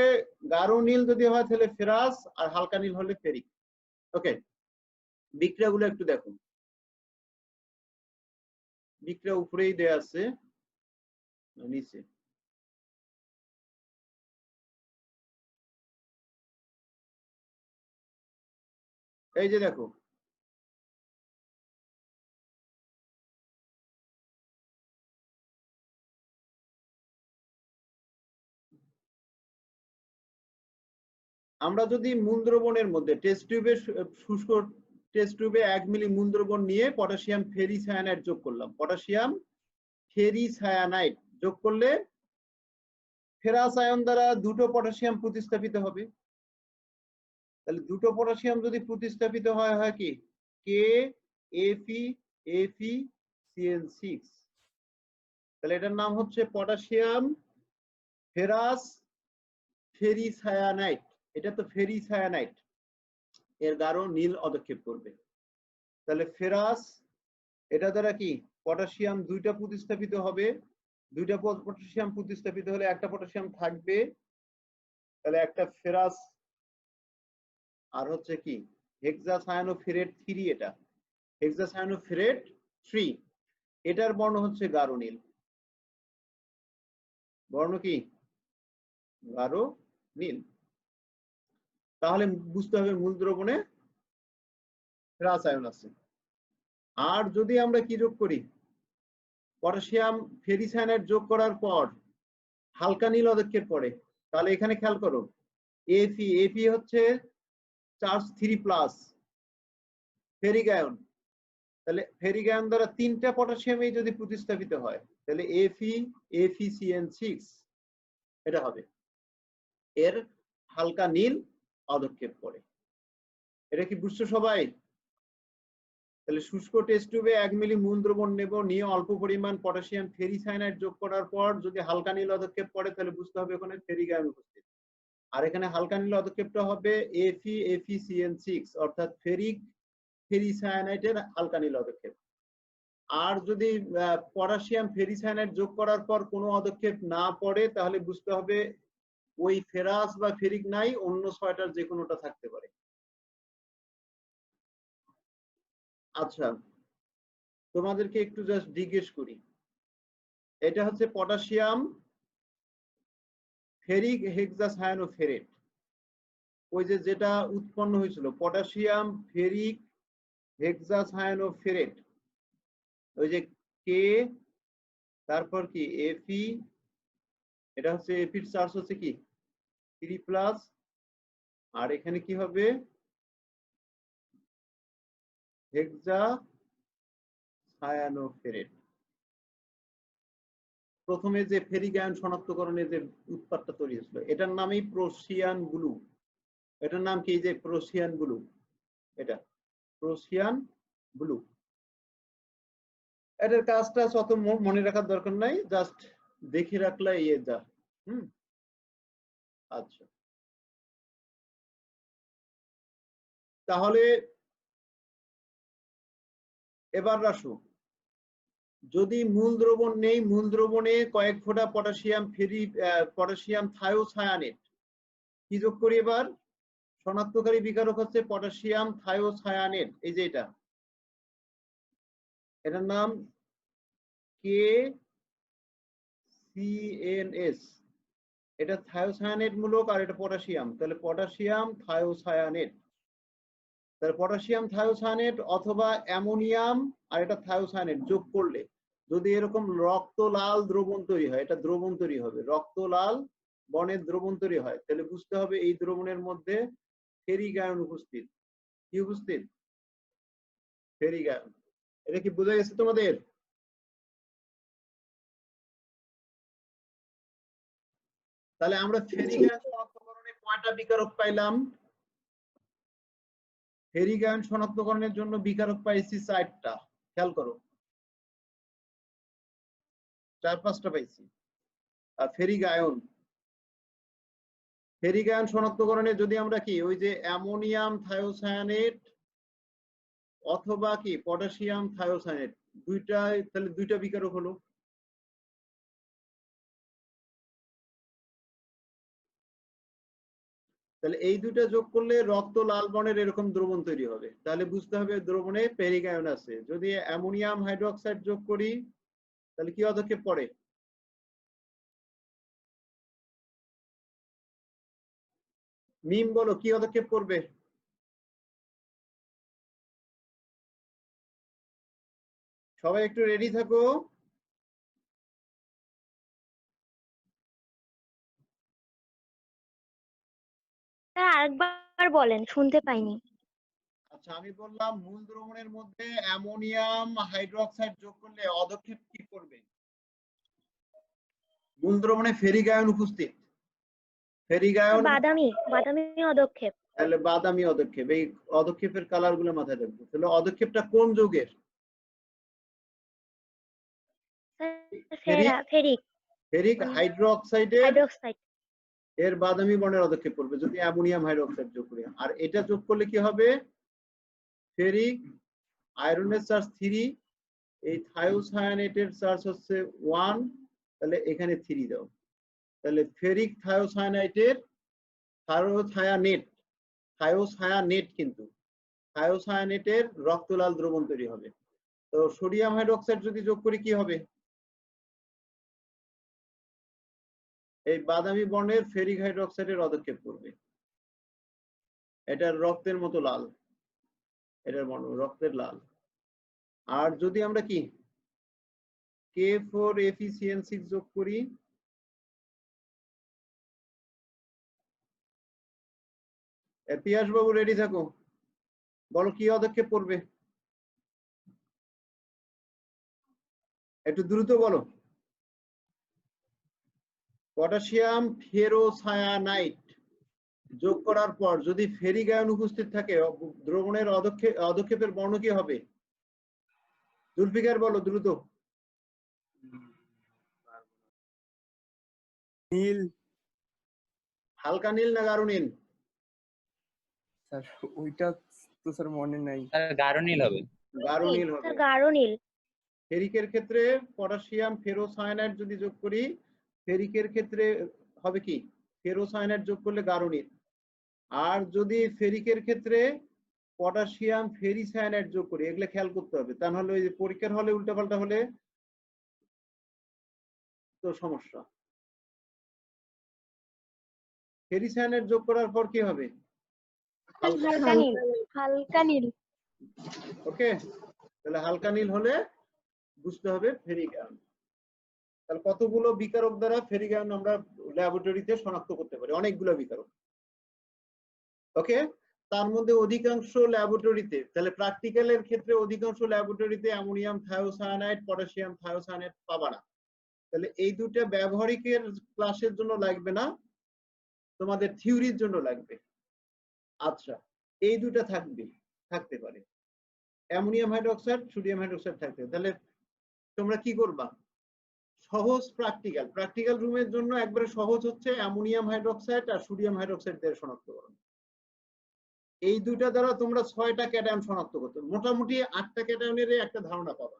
গাঢ় নীল যদি হয় তাহলে ফেরাস, আর হালকা নীল হলে ফেরিক। ওকে, বিক্রিয়াগুলো একটু দেখো, বিক্রিয়া উপরেই দেয়া আছে নিচে। এই যে দেখো, আমরা যদি মূল দ্রবণের মধ্যে টেস্ট টিউবে শুষ্ক টেস্ট টিউবে 1 মিলি মূল দ্রবণ নিয়ে পটাশিয়াম ফেরিসায়ানাইড যোগ করলাম, পটাশিয়াম ফেরিসায়ানাইড যোগ করলে ফেরাস আয়ন দ্বারা দুটো পটাশিয়াম প্রতিস্থাপিত হবে। তাহলে দুটো পটাশিয়াম যদি প্রতিস্থাপিত হয়, হয় কি কে এফি CN6, তাহলে এটার নাম হচ্ছে পটাশিয়াম ফেরাস ফেরিসায়ানাইড। এটা তো ফেরিসায়ানাইড, এর গাঢ় নীল অদক্ষেপ করবে। তাহলে ফেরাস, এটা দ্বারা কি পটাশিয়াম দুইটা প্রতিস্থাপিত হবে, দুইটা পটাশিয়াম প্রতিস্থাপিত হলে একটা পটাশিয়াম থাকবে, তাহলে একটা ফেরাস, আর হচ্ছে কি হেক্সাসায়ানোফেরেট 3, এটা হেক্সাসায়ানোফেরেট 3, এটার বর্ণ হচ্ছে গাঢ় নীল, বর্ণ কি গাঢ় নীল। তাহলে বুঝতে হবে মূল দ্রবণে ফেরাস আয়ন আছে। আর যদি আমরা কি যোগ করি, পটাশিয়াম ফেরিসায়ানাইড যোগ করার পর হালকা নীল অদক্ষেপ পড়ে, তাহলে এখানে খেয়াল করো এফি হচ্ছে চার্জ 3+ ফেরিক আয়ন, তাহলে ফেরিক আয়ন দ্বারা 3টা পটাশিয়ামই যদি প্রতিস্থাপিত হয় তাহলে FeCN6 এটা হবে, এর হালকা নীল অদক্ষেপ পড়ে। এটা কি বুঝছো সবাই? তাহলে শুষ্ক টেস্ট টিউবে 1 মিলি মূল দ্রবণ নেব, নিয়ে অল্প পরিমাণ পটাশিয়াম ফেরিসায়ানাইড যোগ করার পর যদি হালকা নীল অদক্ষেপ পড়ে তাহলে বুঝতে হবে ওখানে ফেরিক আয়ন উপস্থিত। আর এখানে হালকা নীল অদক্ষেপটা হবে FeCN6, অর্থাৎ ফেরিসায়ানাইডের হালকা নীল অদক্ষেপ। আর যদি পটাশিয়াম ফেরিসায়ানাইড যোগ করার পর কোনো অদক্ষেপ না পড়ে তাহলে বুঝতে হবে ওই ফেরাস বা ফেরিক নাই, অন্য 6টার যে কোনোটা থাকতে পারে। আচ্ছা, তোমাদেরকে একটু জাস্ট জিজ্ঞেস করি, এটা হচ্ছে পটাশিয়াম ফেরিক হেক্সাসায়ানোফেরেট, ওই যে যেটা উৎপন্ন হয়েছিল পটাশিয়াম ফেরিক হেক্সাসায়ানোফেরেট, ওই যে কে, তারপর কি এফি, এটা হচ্ছে এফির চার্জ হচ্ছে কি 3+, আর এখানে কি হবে হেক্সাসায়ানোফেরেট। প্রথমে যে ফেরিক আয়ন শনাক্তকরণে যে উৎপাদটা তৈরি হয়েছিল এটার নামই প্রোসিয়ান ব্লু, এটার নাম কি যে প্রোসিয়ান ব্লু, এটা প্রোসিয়ান ব্লু। এটার কাজটা অত মনে রাখার দরকার নাই, জাস্ট দেখে রাখলে ইয়ে যা আচ্ছা, তাহলে এবার আসো, যদি মূল দ্রবণ নেই, মূল দ্রবণে কয়েক ফোঁটা পটাশিয়াম থায়োসায়ানেট কি যোগ করি এবার? শনাক্তকারী বিকারক হচ্ছে পটাশিয়াম থায়োসায়ানেট, এই যে এটার নাম KCNS। এটা থায়োসায়ানেট মূলক আর এটা পটাশিয়াম, তাহলে পটাশিয়াম থায়োসায়ানেট। তাহলে পটাশিয়াম থায়োসায়ানেট অথবা অ্যামোনিয়াম আর এটা থায়োসায়ানেট যোগ করলে যদি এরকম রক্ত লাল দ্রবণ তৈরি হয়, এটা দ্রবণ তৈরি হবে, রক্ত লাল বর্ণের দ্রবণ তৈরি হয়, তাহলে বুঝতে হবে এই দ্রবণের মধ্যে ফেরিক আয়ন উপস্থিত। কি উপস্থিত? Ferric ion. এটা কি বোঝা গেছে তোমাদের? তাহলে আমরা ফেরিক আয়ন শনাক্তকরণে কয়টা বিকারক পাইলাম? ফেরিক আয়ন শনাক্তকরণের জন্য বিকারক পাইছি 4টা। খেয়াল করো, 4-5টা পাইছি। আর ফেরিক আয়ন শনাক্তকরণে যদি আমরা কি ওই যে অ্যামোনিয়াম থায়োসায়ানেট অথবা কি পটাশিয়াম থায়োসায়ানেট দুইটাই, তাহলে 2টা বিকারক হলো। তাহলে এই 2টা যোগ করলে রক্ত লাল বর্ণের এরকম দ্রবণ তৈরি হবে, তাহলে বুঝতে হবে দ্রবণে ফেরিক আয়ন আছে। যদি অ্যামোনিয়াম হাইড্রোক্সাইড যোগ করি তাহলে কি পদক্ষেপ পড়ে? মিম বলো, কি পদক্ষেপ করবে? সবাই একটু রেডি থাকো। স্যার আরেকবার বলেন, শুনতে পাইনি। আচ্ছা, আমি বললাম মূল দ্রবণের মধ্যে অ্যামোনিয়াম হাইড্রোক্সাইড যোগ করলে পদক্ষেপ কি করবে? মূল দ্রবণে ফেরিক আয়ন উপস্থিত, ফেরিক আয়ন বাদামি পদক্ষেপ। তাহলে বাদামি পদক্ষেপ। এই পদক্ষেপের কালার গুলো মাথায় রাখবো। তাহলে পদক্ষেপটা কোন যৌগের? ফেরিক হাইড্রোক্সাইডের হাইড্রোক্সাইড। এর বাদামি বর্ণের পদক্ষেপ করবে যদি অ্যামোনিয়াম হাইড্রোক্সাইড যোগ করি। আর এটা যোগ করলে কি হবে? ফেরিক আয়রনের চার্জ 3, এই থায়োসায়ানেটের চার্জ হচ্ছে 1, তাহলে এখানে 3 দাও। তাহলে ফেরিক থায়োসায়ানেট কিন্তু থায়োসায়ানেটের রক্ত লাল দ্রবণ তৈরি হবে। তো সোডিয়াম হাইড্রোক্সাইড যদি যোগ করি কি হবে? এই বাদামি বর্ণের ফেরিক হাইড্রোক্সাইডের পদক্ষেপ করবে, এটার রক্তের মতো লাল, এটার বর্ণ রক্তের লাল। আর যদি আমরা কি K4FeCN6 যোগ করি, পিয়াস বাবু রেডি থাকো, বলো কি পদক্ষেপ করবে? একটু দ্রুত বলো। পটাশিয়াম ফেরোসায়ানাইট যোগ করার পর যদি ফেরিক আয়ন উপস্থিত থাকে দ্রবণের পদক্ষেপের বর্ণ কি হবে? জুলফিকার বলো দ্রুত। নীল। হালকা নীল না গাঢ় নীল? স্যার ওইটা তো স্যার মনে নাই। গাঢ় নীল হবে। গাঢ় নীল হবে। গাঢ় নীল। ফেরিকের ক্ষেত্রে পটাশিয়াম ফেরোসায়ানাইড যদি যোগ করি, ফেরিকের ক্ষেত্রে হবে কি ফেরোসায়ানাইড যোগ করলে গাঢ় নীল। আর যদি ফেরিকের ক্ষেত্রে পটাশিয়াম ফেরিসায়ানাইড যোগ করি, এগুলো খেয়াল করতে হবে, তা নাহলে ওই যে পরীক্ষার হলে উল্টাপাল্টা হলে তো সমস্যা। ফেরিসায়ানাইড যোগ করার পর কি হবে? হালকা নীল। ওকে, তাহলে হালকা নীল হলে বুঝতে হবে ফেরিক আয়ন। তাহলে কতগুলো বিকারক দ্বারা ফেরিক আয়ন আমরা ল্যাবরেটরিতে শনাক্ত করতে পারি? অনেকগুলো বিকারক। ওকে, তার মধ্যে অধিকাংশ ল্যাবরেটরিতে, তাহলে প্র্যাকটিক্যালের ক্ষেত্রে অধিকাংশ ল্যাবরেটরিতে অ্যামোনিয়াম থায়োসায়ানাইড পটাশিয়াম থায়োসায়ানাইড পাবা না। তাহলে এই দুটো ব্যবহারিকের ক্লাসের জন্য লাগবে না, তোমাদের থিওরির জন্য লাগবে। আচ্ছা, এই দুটো থাকতে পারে, অ্যামোনিয়াম হাইড্রোক্সাইড সোডিয়াম হাইড্রোক্সাইড থাকতে। তাহলে তোমরা কি করবা? সহজ প্র্যাকটিক্যাল রুমের জন্য একবারে সহজ হচ্ছে অ্যামোনিয়াম হাইড্রোক্সাইড আর সোডিয়াম হাইড্রোক্সাইড এর শনাক্তকরণ। এই দুইটা দ্বারা তোমরা 6টা ক্যাটায়ন শনাক্ত করতে, মোটামুটি 8টা ক্যাটায়নের একটা ধারণা পাবা।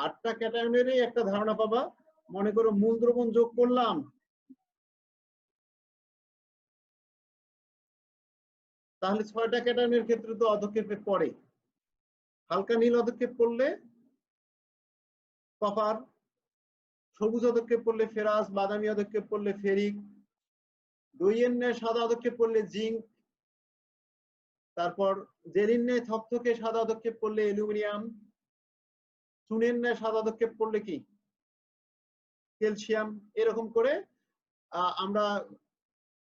8টা ক্যাটায়নের একটা ধারণা পাবা। মনে করো মূল দ্রবণ যোগ করলাম, তাহলে 6টা ক্যাটায়নের ক্ষেত্রে তো অধক্ষেপে পড়ে। হালকা নীল অধক্ষেপ করলে কপার, সবুজ অধক্ষেপ করলে ফেরাস, বাদামি অধক্ষেপ করলে ফেরিক, দইয়ের ন্যায় সাদা অধক্ষেপ করলে জিঙ্ক, তারপর জেলির ন্যায় থকথকে সাদা অধক্ষেপ করলে অ্যালুমিনিয়াম, চুনের ন্যায় সাদা অধক্ষেপ করলে কি ক্যালসিয়াম। এরকম করে আমরা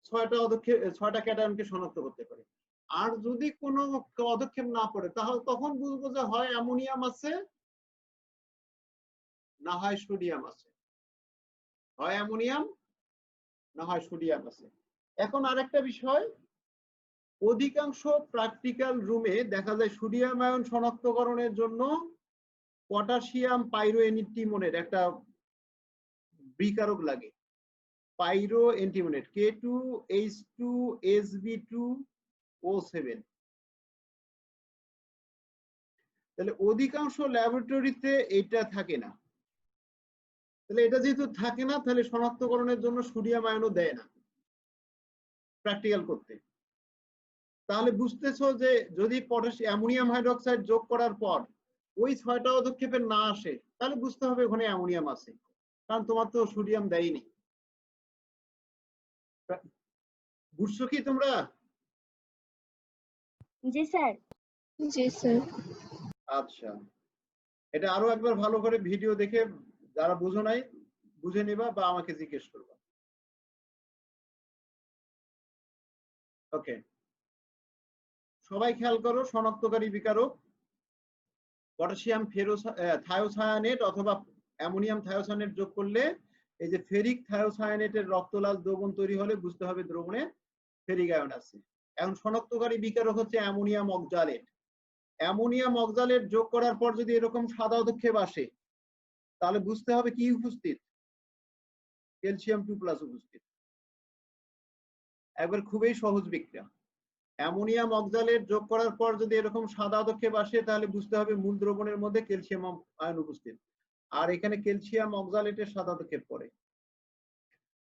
6টা ক্যাটায়নকে শনাক্ত করতে পারি। আর যদি কোনো পদক্ষেপ না পড়ে তাহলে তখন বুঝবো যে হয় অ্যামোনিয়াম আছে না হয় সোডিয়াম আছে, হয় অ্যামোনিয়াম না হয় সোডিয়াম আছে। এখন আরেকটা বিষয়, অধিকাংশ প্র্যাকটিক্যাল রুমে দেখা যায় সোডিয়াম আয়ন শনাক্তকরণের জন্য পটাশিয়াম পাইরোএন্টিমনের একটা বিকারক লাগে, পাইরোএন্টিমনেট K2H2SB2O7। তাহলে অধিকাংশ ল্যাবরেটরিতে এটা থাকে না। তাহলে এটা যেহেতু থাকে না, তাহলে শনাক্তকরণের জন্য সোডিয়াম আয়নও দেয় না প্র্যাকটিক্যাল করতে। তাহলে বুঝতেছো যে যদি অ্যামোনিয়াম হাইড্রোক্সাইড যোগ করার পর ওই 6টা পদক্ষেপে না আসে, তাহলে বুঝতে হবে ওখানে অ্যামোনিয়াম আছে, কারণ তোমার তো সোডিয়াম দেয়নি। বুঝছো কি তোমরা? জি স্যার। জি স্যার। আচ্ছা, এটা আরো একবার ভালো করে ভিডিও দেখে যারা বুঝো নাই বুঝে নিবা বা আমাকে জিজ্ঞেস করবা। ওকে, সবাই খেয়াল করো, শনাক্তকারী বিকারক পটাশিয়াম থায়োসায়ানেট অথবা অ্যামোনিয়াম থায়োসায়ানেট যোগ করলে এই যে ফেরিক থায়োসায়ানেটের রক্তলাল দ্রবণ তৈরি হলে বুঝতে হবে দ্রবণে ফেরিক আয়ন আছে। এখন শনাক্তকারী বিকারক হচ্ছে অ্যামোনিয়াম অক্সালেট। অ্যামোনিয়াম অক্সালেট যোগ করার পর যদি এরকম সাদা অধক্ষেপ আসে, তাহলে বুঝতে হবে কি উপস্থিত, ক্যালসিয়াম 2+ উপস্থিত। একবার খুবই সহজ বিক্রিয়া। অ্যামোনিয়াম অক্সালেট যোগ করার পর যদি এরকম সাদা অধক্ষেপ আসে, তাহলে বুঝতে হবে মূল দ্রবণের মধ্যে ক্যালসিয়াম আয়ন উপস্থিত, আর এখানে ক্যালসিয়াম অক্সালেটের সাদা অধক্ষেপ পড়ে।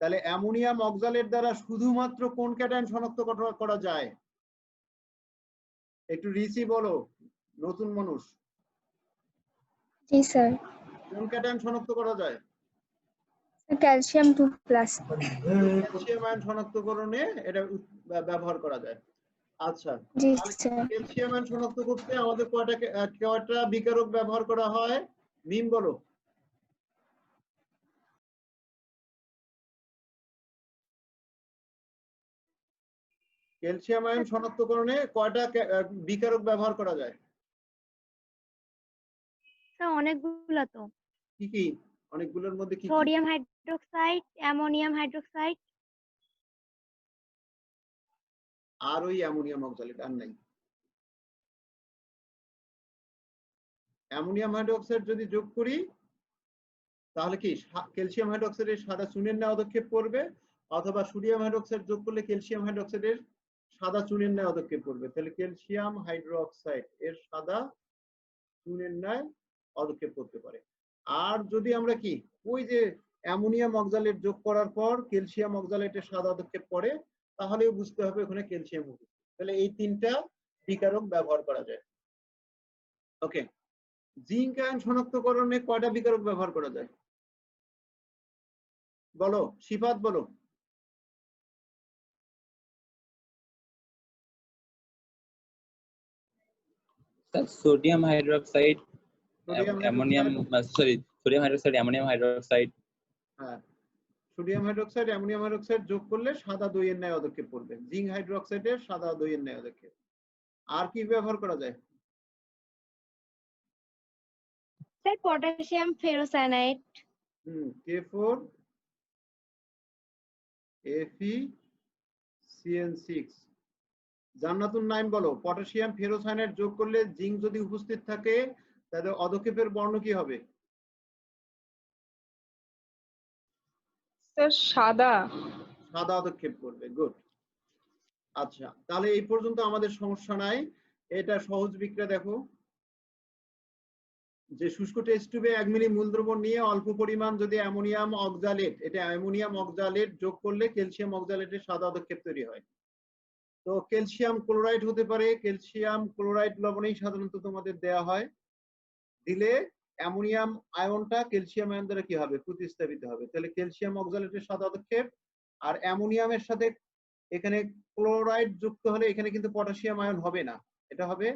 তাহলে অ্যামোনিয়াম অক্সালেট দ্বারা শুধুমাত্র কোন ক্যাটায়ন শনাক্ত করা যায়? একটু রিসি বলো, নতুন মানুষ। জি স্যার। কোন ক্যাটায়ন শনাক্ত করা যায়? ক্যালসিয়াম 2+। ক্যালসিয়াম আয়ন শনাক্তকরণে এটা ব্যবহার করা যায়। আচ্ছা, জি স্যার। ক্যালসিয়াম আয়ন শনাক্ত করতে আমাদের কয়টা বিকারক ব্যবহার করা হয়? মিম বলো। ক্যালসিয়াম আয়ন শনাক্তকরণে কয়টা বিকারক ব্যবহার করা যায়? স্যার অনেকগুলো তো। কি কি? অনেকগুলোর মধ্যে কি কি? সোডিয়াম হাইড্রোক্সাইড, অ্যামোনিয়াম হাইড্রোক্সাইড, আর ওই অ্যামোনিয়াম অক্সালেট, আর নাই। অ্যামোনিয়াম হাইড্রোক্সাইড যদি যোগ করি তাহলে কি ক্যালসিয়াম হাইড্রোক্সাইডের সাদা চুনের ন্যায় পদক্ষেপ করবে, অথবা সোডিয়াম হাইড্রোক্সাইড যোগ করলে ক্যালসিয়াম হাইড্রোক্সাইডের সাদা চুনের ন্যায় পদক্ষেপ করবে। তাহলে ক্যালসিয়াম হাইড্রোক্সাইড এর সাদা চুনের ন্যায় পদক্ষেপ করতে পারে। আর যদি আমরা কি ওই যে অ্যামোনিয়াম অক্সালেট যোগ করার পর ক্যালসিয়াম অক্সালেটের সাদা পদক্ষেপ করে, তাহলেও বুঝতে হবে ওখানে ক্যালসিয়াম উপস্থিত। তাহলে এই 3টা বিকারক ব্যবহার করা যায়। ওকে, জিঙ্ক আয়ন শনাক্তকরণে কয়টা বিকারক ব্যবহার করা যায় বলো, সিফাত বলো। Sodium hydroxide, sodium ammonium, sodium hydroxide, ammonium hydroxide. হ্যাঁ, সোডিয়াম হাইড্রোক্সাইড অ্যামোনিয়াম হাইড্রোক্সাইড যোগ করলে সাদা দইয়ের ন্যায় পদক্ষেপ করবে। জিঙ্ক হাইড্রোক্সাইডের সাদা দইয়ের ন্যায় পদক্ষেপ। আর কি ব্যবহার করা যায়? Sir potassium ferrocyanide. K4 FeCN6। জান্নাতুন নাইম বলো, পটাশিয়াম ফেরোসায়ানাইড যোগ করলে জিঙ্ক যদি উপস্থিত থাকে তাহলে অধক্ষেপের বর্ণ কি হবে? স্যার সাদা। সাদা পদক্ষেপ করবে, গুড। আচ্ছা, তাহলে এই পর্যন্ত আমাদের সমস্যা নাই। এটা সহজ বিক্রিয়া দেখো, যে শুষ্ক টেস্ট টিউবে 1 মিলি মূল দ্রবণ নিয়ে অল্প পরিমাণ যদি অ্যামোনিয়াম অক্সালেট, এটা অ্যামোনিয়াম অক্সালেট যোগ করলে ক্যালসিয়াম অক্সালেটের সাদা পদক্ষেপ তৈরি হয়। তো ক্যালসিয়াম ক্লোরাইড হতে পারে, ক্যালসিয়াম ক্লোরাইড লবণেই সাধারণত তোমাদের দেয়া হয়। দিলে অ্যামোনিয়াম আয়নটা ক্যালসিয়াম আয়ন দ্বারা কি হবে, প্রতিস্থাপিত হবে। তাহলে ক্যালসিয়াম অক্সালেটের সাদা পদক্ষেপ, আর অ্যামোনিয়ামের সাথে এখানে ক্লোরাইড যুক্ত হলে এখানে কিন্তু পটাশিয়াম আয়ন হবে না, এটা হবে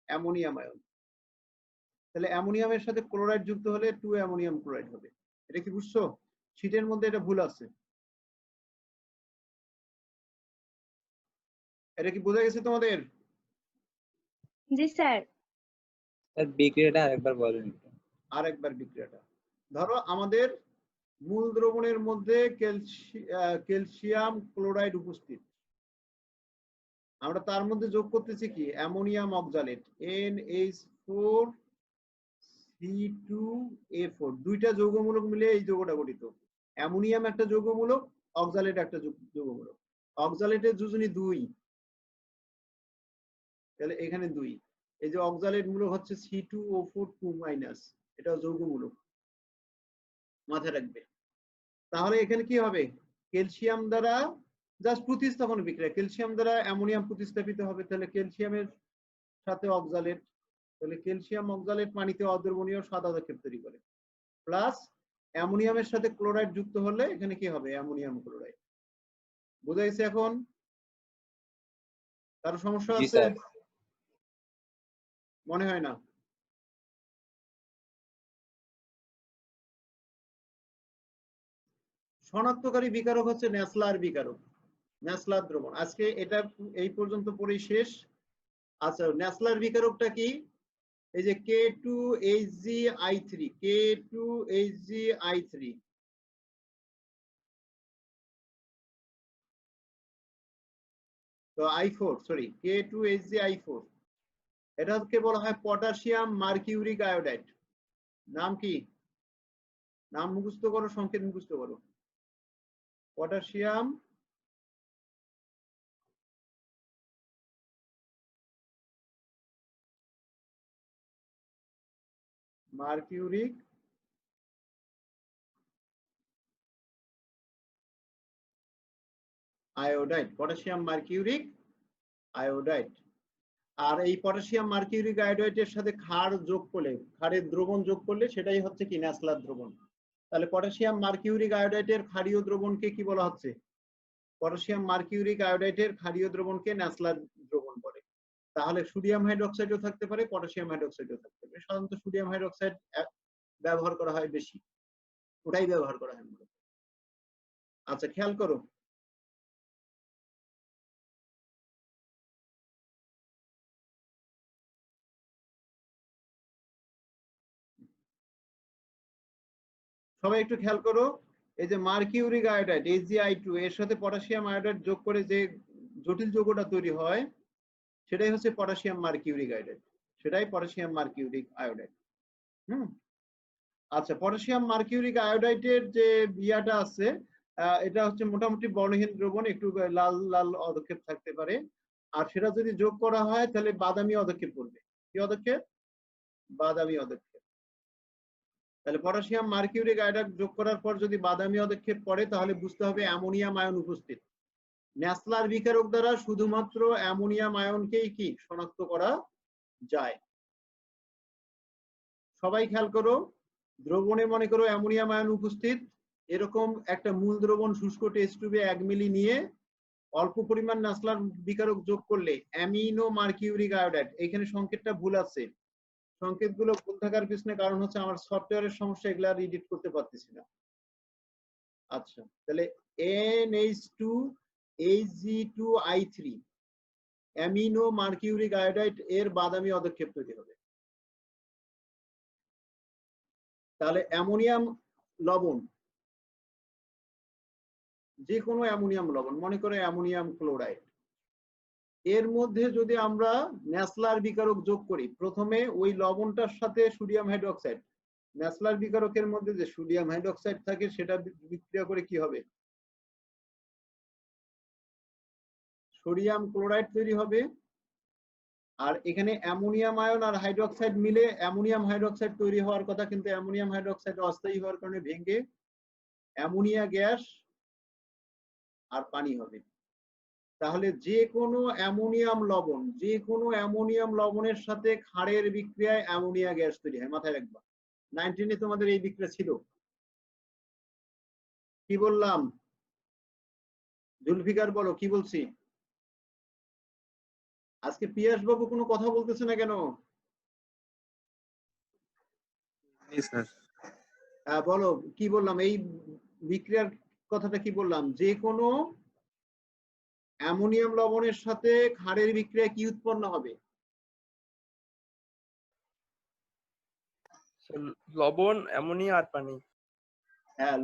অ্যামোনিয়াম আয়ন। তাহলে অ্যামোনিয়ামের সাথে ক্লোরাইড যুক্ত হলে 2 অ্যামোনিয়াম ক্লোরাইড হবে। এটা কি বুঝছো? শীটের মধ্যে এটা ভুল আছে। এটা কি বোঝা গেছে তোমাদের? জি স্যার। স্যার বিক্রিয়াটা আরেকবার বলেন। আরেকবার বিক্রিয়াটা ধরো, আমাদের মূল দ্রবণের মধ্যে ক্যালসিয়াম ক্লোরাইড উপস্থিত, আমরা তার মধ্যে যোগ করতেছি কি অ্যামোনিয়াম অক্সালেট NH4C2A4, দুইটা যৌগমূলক মিলে এই যৌগটা গঠিত। অ্যামোনিয়াম একটা যৌগমূলক, অক্সালেট একটা যৌগমূলক। অক্সালেটের যোজনী 2, তাহলে এখানে 2। এই যে অক্সালেট মূলক হচ্ছে C2O4 2-, এটা যৌগমূলক, মাথায় রাখবে। তাহলে এখানে কি হবে, ক্যালসিয়াম দ্বারা জাস্ট প্রতিস্থাপন বিক্রিয়া, ক্যালসিয়াম দ্বারা অ্যামোনিয়াম প্রতিস্থাপিত হবে। তাহলে ক্যালসিয়ামের সাথে অক্সালেট, তাহলে ক্যালসিয়াম অক্সালেট পানিতে অদ্রবণীয় সাদা পদক্ষেপ তৈরি করে, প্লাস অ্যামোনিয়ামের সাথে ক্লোরাইড যুক্ত হলে এখানে কি হবে, অ্যামোনিয়াম ক্লোরাইড। বোঝা গেছে এখন? কারো সমস্যা জি আছে? স্যার। মনে হয় না। শনাক্তকারী বিকারক হচ্ছে ন্যাসলার বিকারক, ন্যাসলার দ্রবণ। আজকে এটা এই পর্যন্ত পড়েই শেষ। আচ্ছা, ন্যাসলার বিকারকটা কি? এই যে K2HgI3, K2HgI3, তো I4, সরি K2HgI4, এটাকে বলা হয় পটাশিয়াম মার্কিউরিক আয়োডাইড। নাম কি? নাম মুখস্থ করো, সংকেত মুখস্থ করো। Potassium mercuric iodide, potassium mercuric iodide. আর এই পটাশিয়াম মার্কিউরিক আয়োডাইডের সাথে ক্ষার যোগ করলে, ক্ষারের দ্রবণ যোগ করলে সেটাই হচ্ছে কি ন্যাসলার দ্রবণ। তাহলে পটাশিয়াম মার্কিউরিক আয়োডাইডের ক্ষারীয় দ্রবণকে কি বলা হচ্ছে? পটাশিয়াম মার্কিউরিক আয়োডাইডের ক্ষারীয় দ্রবণকে ন্যাসলার দ্রবণ বলে। তাহলে সোডিয়াম হাইড্রোক্সাইডও থাকতে পারে, পটাশিয়াম হাইড্রোক্সাইডও থাকতে পারে। সাধারণত সোডিয়াম হাইড্রোক্সাইড ব্যবহার করা হয় বেশি, ওটাই ব্যবহার করা হয় মূলত। আচ্ছা, খেয়াল করো, সবাই একটু খেয়াল করো। এই যে মার্কিউরিক আয়োডাইড Hgi2, এর সাথে পটাশিয়াম আয়োডাইড যোগ করে যে জটিল যৌগটা তৈরি হয় সেটাই হচ্ছে পটাশিয়াম মার্কিউরিক আয়োডাইড, সেটাই পটাশিয়াম মার্কিউরিক আয়োডাইড। আচ্ছা, পটাশিয়াম মার্কিউরিক আয়োডাইডের যে বিয়াটা আছে, এটা হচ্ছে মোটামুটি বর্ণহীন দ্রবণ, একটু লাল লাল পদক্ষেপ থাকতে পারে। আর সেটা যদি যোগ করা হয় তাহলে বাদামি পদক্ষেপ করবে। কি পদক্ষেপ? বাদামি পদক্ষেপ। তাহলে পটাশিয়াম মার্কিউরিক আয়োডাইড যোগ করার পর যদি বাদামি পদক্ষেপ পড়ে তাহলে বুঝতে হবে অ্যামোনিয়াম আয়ন উপস্থিত। ন্যাসলার বিকারক দ্বারা শুধুমাত্র অ্যামোনিয়াম আয়নকেই কি শনাক্ত করা যায়। সবাই খেয়াল করো, দ্রবণে মনে করো অ্যামোনিয়াম আয়ন উপস্থিত, এরকম একটা মূল দ্রবণ শুষ্ক টেস্ট টিউবে 1 মিলি নিয়ে অল্প পরিমাণ ন্যাসলার বিকারক যোগ করলে অ্যামিনো মার্কিউরিক আয়োডাইড, এখানে সংকেতটা ভুল আছে। সংকেতগুলো ভুল থাকার পিছনে কারণ হচ্ছে আমার সফটওয়্যারের সমস্যা, এগুলা এডিট করতে পারতেছি না। আচ্ছা, তাহলে NH2Hg2I3 অ্যামিনো মার্কিউরিক আয়োডাইড এর বাদামি পদক্ষেপ তৈরি হবে। তাহলে অ্যামোনিয়াম লবণ, যে কোনো অ্যামোনিয়াম লবণ, মনে করে অ্যামোনিয়াম ক্লোরাইড, এর মধ্যে যদি আমরা ন্যাসলার বিকারক যোগ করি, প্রথমে ওই লবণটার সাথে সোডিয়াম হাইড্রোক্সাইড, ন্যাসলার বিকারকের মধ্যে যে সোডিয়াম হাইড্রোক্সাইড থাকে সেটা বিক্রিয়া করে কি হবে? সোডিয়াম ক্লোরাইড তৈরি হবে। আর এখানে অ্যামোনিয়াম আয়ন আর হাইড্রোক্সাইড মিলে অ্যামোনিয়াম হাইড্রোক্সাইড তৈরি হওয়ার কথা, কিন্তু অ্যামোনিয়াম হাইড্রোক্সাইড অস্থায়ী হওয়ার কারণে ভেঙে অ্যামোনিয়া গ্যাস আর পানি হবে। তাহলে যে কোনো অ্যামোনিয়াম লবণের সাথে ক্ষারের বিক্রিয়ায় অ্যামোনিয়া গ্যাস তৈরি হয়, মাথায় রাখবা। 19 তোমাদের এই বিক্রিয়া ছিল। কি বললাম? জুলফিকার বলো কি বলছি? আজকে পিয়াস বাবু কোনো কথা বলতেছে না কেন? বলো কি বললাম, এই বিক্রিয়ার কথাটা কি বললাম? যে কোনো অ্যামোনিয়াম লবণের সাথে ক্ষারের বিক্রিয়া কি উৎপন্ন হবে? লবণ, অ্যামোনিয়া আর পানি। হ্যাঁ,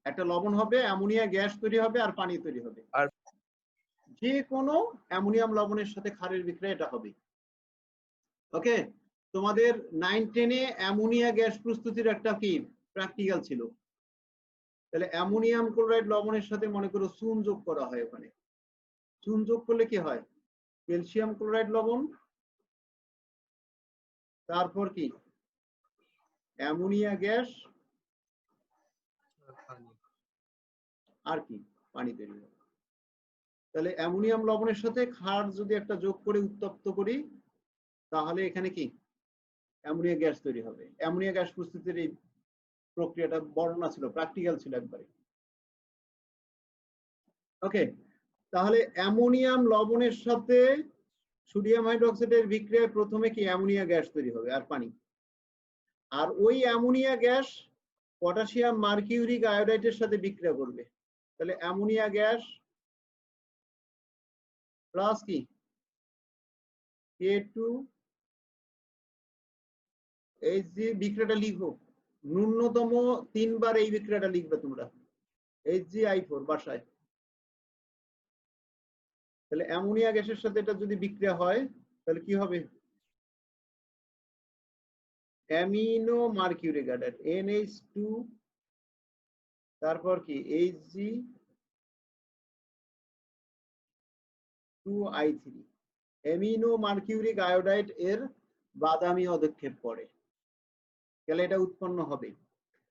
একটা লবণ হবে, অ্যামোনিয়া গ্যাস তৈরি হবে আর পানি তৈরি হবে। আর যে কোনো অ্যামোনিয়াম লবণের সাথে ক্ষারের বিক্রিয়া এটা হবে। ওকে, তোমাদের 9-10 অ্যামোনিয়া গ্যাস প্রস্তুতির একটা কি প্র্যাকটিক্যাল ছিল। তাহলে অ্যামোনিয়াম ক্লোরাইড লবণের সাথে মনে করো চুন যোগ করা হয়। ওখানে চুন যোগ করলে কি হয়? ক্যালসিয়াম ক্লোরাইড লবণ, তারপর কি অ্যামোনিয়া গ্যাস, আর কি পানি তৈরি হবে। তাহলে অ্যামোনিয়াম লবণের সাথে ক্ষার যদি একটা যোগ করে উত্তপ্ত করি, তাহলে এখানে কি অ্যামোনিয়া গ্যাস তৈরি হবে। অ্যামোনিয়া গ্যাস প্রস্তুতির এই প্রক্রিয়াটা বর্ণনা ছিল, প্র্যাকটিক্যাল ছিল একবারে। ওকে, তাহলে অ্যামোনিয়াম লবণের সাথে সোডিয়াম হাইড্রোক্সাইডের বিক্রিয়ায় প্রথমে কি অ্যামোনিয়া গ্যাস তৈরি হবে আর পানি। আর ওই অ্যামোনিয়া গ্যাস পটাশিয়াম মার্কিউরিক আয়োডাইডের সাথে বিক্রিয়া করবে। তাহলে অ্যামোনিয়া গ্যাস প্লাস কি K2 এই যে বিক্রিয়াটা লিখো, ন্যূনতম 3 বার এই বিক্রিয়াটা লিখবে তোমরা, HgI4 বাসায়। তাহলে অ্যামোনিয়া গ্যাসের সাথে এটা যদি বিক্রিয়া হয় তাহলে কি হবে? অ্যামিনো মার্কিউরিক অ্যাসিড NH2, তারপর কি Hg2I3। অ্যামিনো মার্কিউরিক আয়োডাইড এর বাদামি অধক্ষেপ পড়ে, তাহলে এটা উৎপন্ন হবে।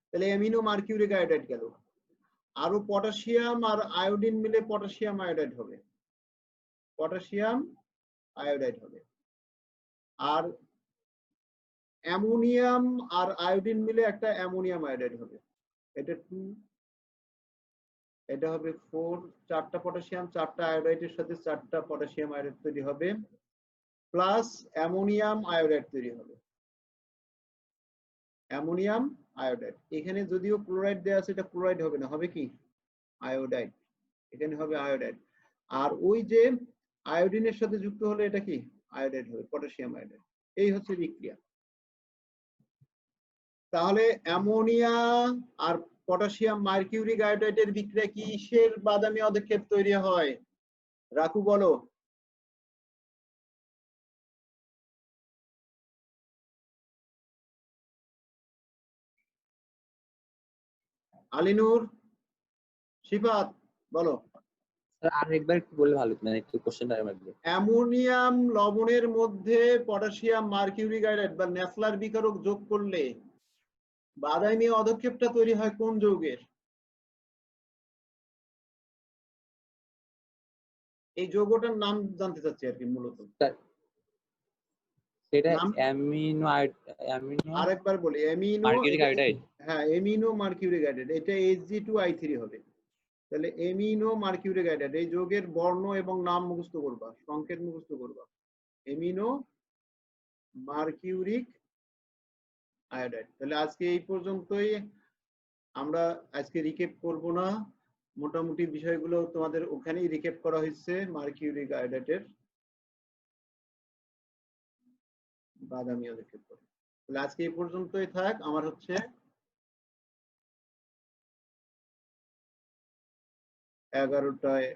তাহলে অ্যামিনো মার্কিউরিক আয়োডাইড গেল, আরো পটাশিয়াম আর আয়োডিন মিলে পটাশিয়াম আয়োডাইড হবে, আর অ্যামোনিয়াম আর আয়োডিন মিলে একটা অ্যামোনিয়াম আয়োডাইড হবে। এটা 2, এটা হবে 4, 4টা পটাশিয়াম, 4টা আয়োডাইডের সাথে 4টা পটাশিয়াম আয়োডাইড তৈরি হবে, প্লাস অ্যামোনিয়াম আয়োডাইড তৈরি হবে। অ্যামোনিয়াম আয়োডাইড, এখানে যদিও ক্লোরাইড দেওয়া আছে, এটা ক্লোরাইড হবে না, হবে কি আয়োডাইড। এখানে হবে আয়োডাইড। আর ওই যে আয়োডিনের সাথে যুক্ত হলে এটা কি আয়োডাইড হবে, পটাশিয়াম আয়োডাইড। এই হচ্ছে বিক্রিয়া। তাহলে অ্যামোনিয়া আর পটাশিয়াম মার্কিউরিক আয়োডাইডের বিক্রিয়া কিসের বাদামি অধক্ষেপ তৈরি হয়? রাখু বলো। আলিনুর, শিফাত বলো। আরেকবার একটু বললে ভালো হতো, একটু কোশ্চেনটা আরেকবার দিও। অ্যামোনিয়াম লবণের মধ্যে পটাশিয়াম মার্কিউরিক আয়োডাইড বা ন্যাসলার বিকারক যোগ করলে বাদামি অধক্ষেপটা তৈরি হয় কোন যৌগের? এই যৌগটার নাম জানতে চাচ্ছি আর কি মূলত। সেটা নাম আরেকবার বলি, অ্যামিনো মার্কিউরিক আয়োডাইড। হ্যাঁ, অ্যামিনো মার্কিউরিক আয়োডাইড, এটা Hg2I3 হবে। তাহলে অ্যামিনো মার্কিউরিক আয়োডাইড, এই যৌগের বর্ণ এবং নাম মুখস্থ করবা, সংকেত মুখস্থ করবা। Amino mercuric iodide. তাহলে আজকে এই পর্যন্তই, আমরা আজকে রিক্যাপ করব না, মোটামুটি বিষয়গুলো তোমাদের ওখানেই রিক্যাপ করা হয়েছে। মার্কিউরিক আয়োডাইডের বাদামি অধক্ষেপ করে। তাহলে আজকে এই পর্যন্তই থাক। আমার হচ্ছে 11টায়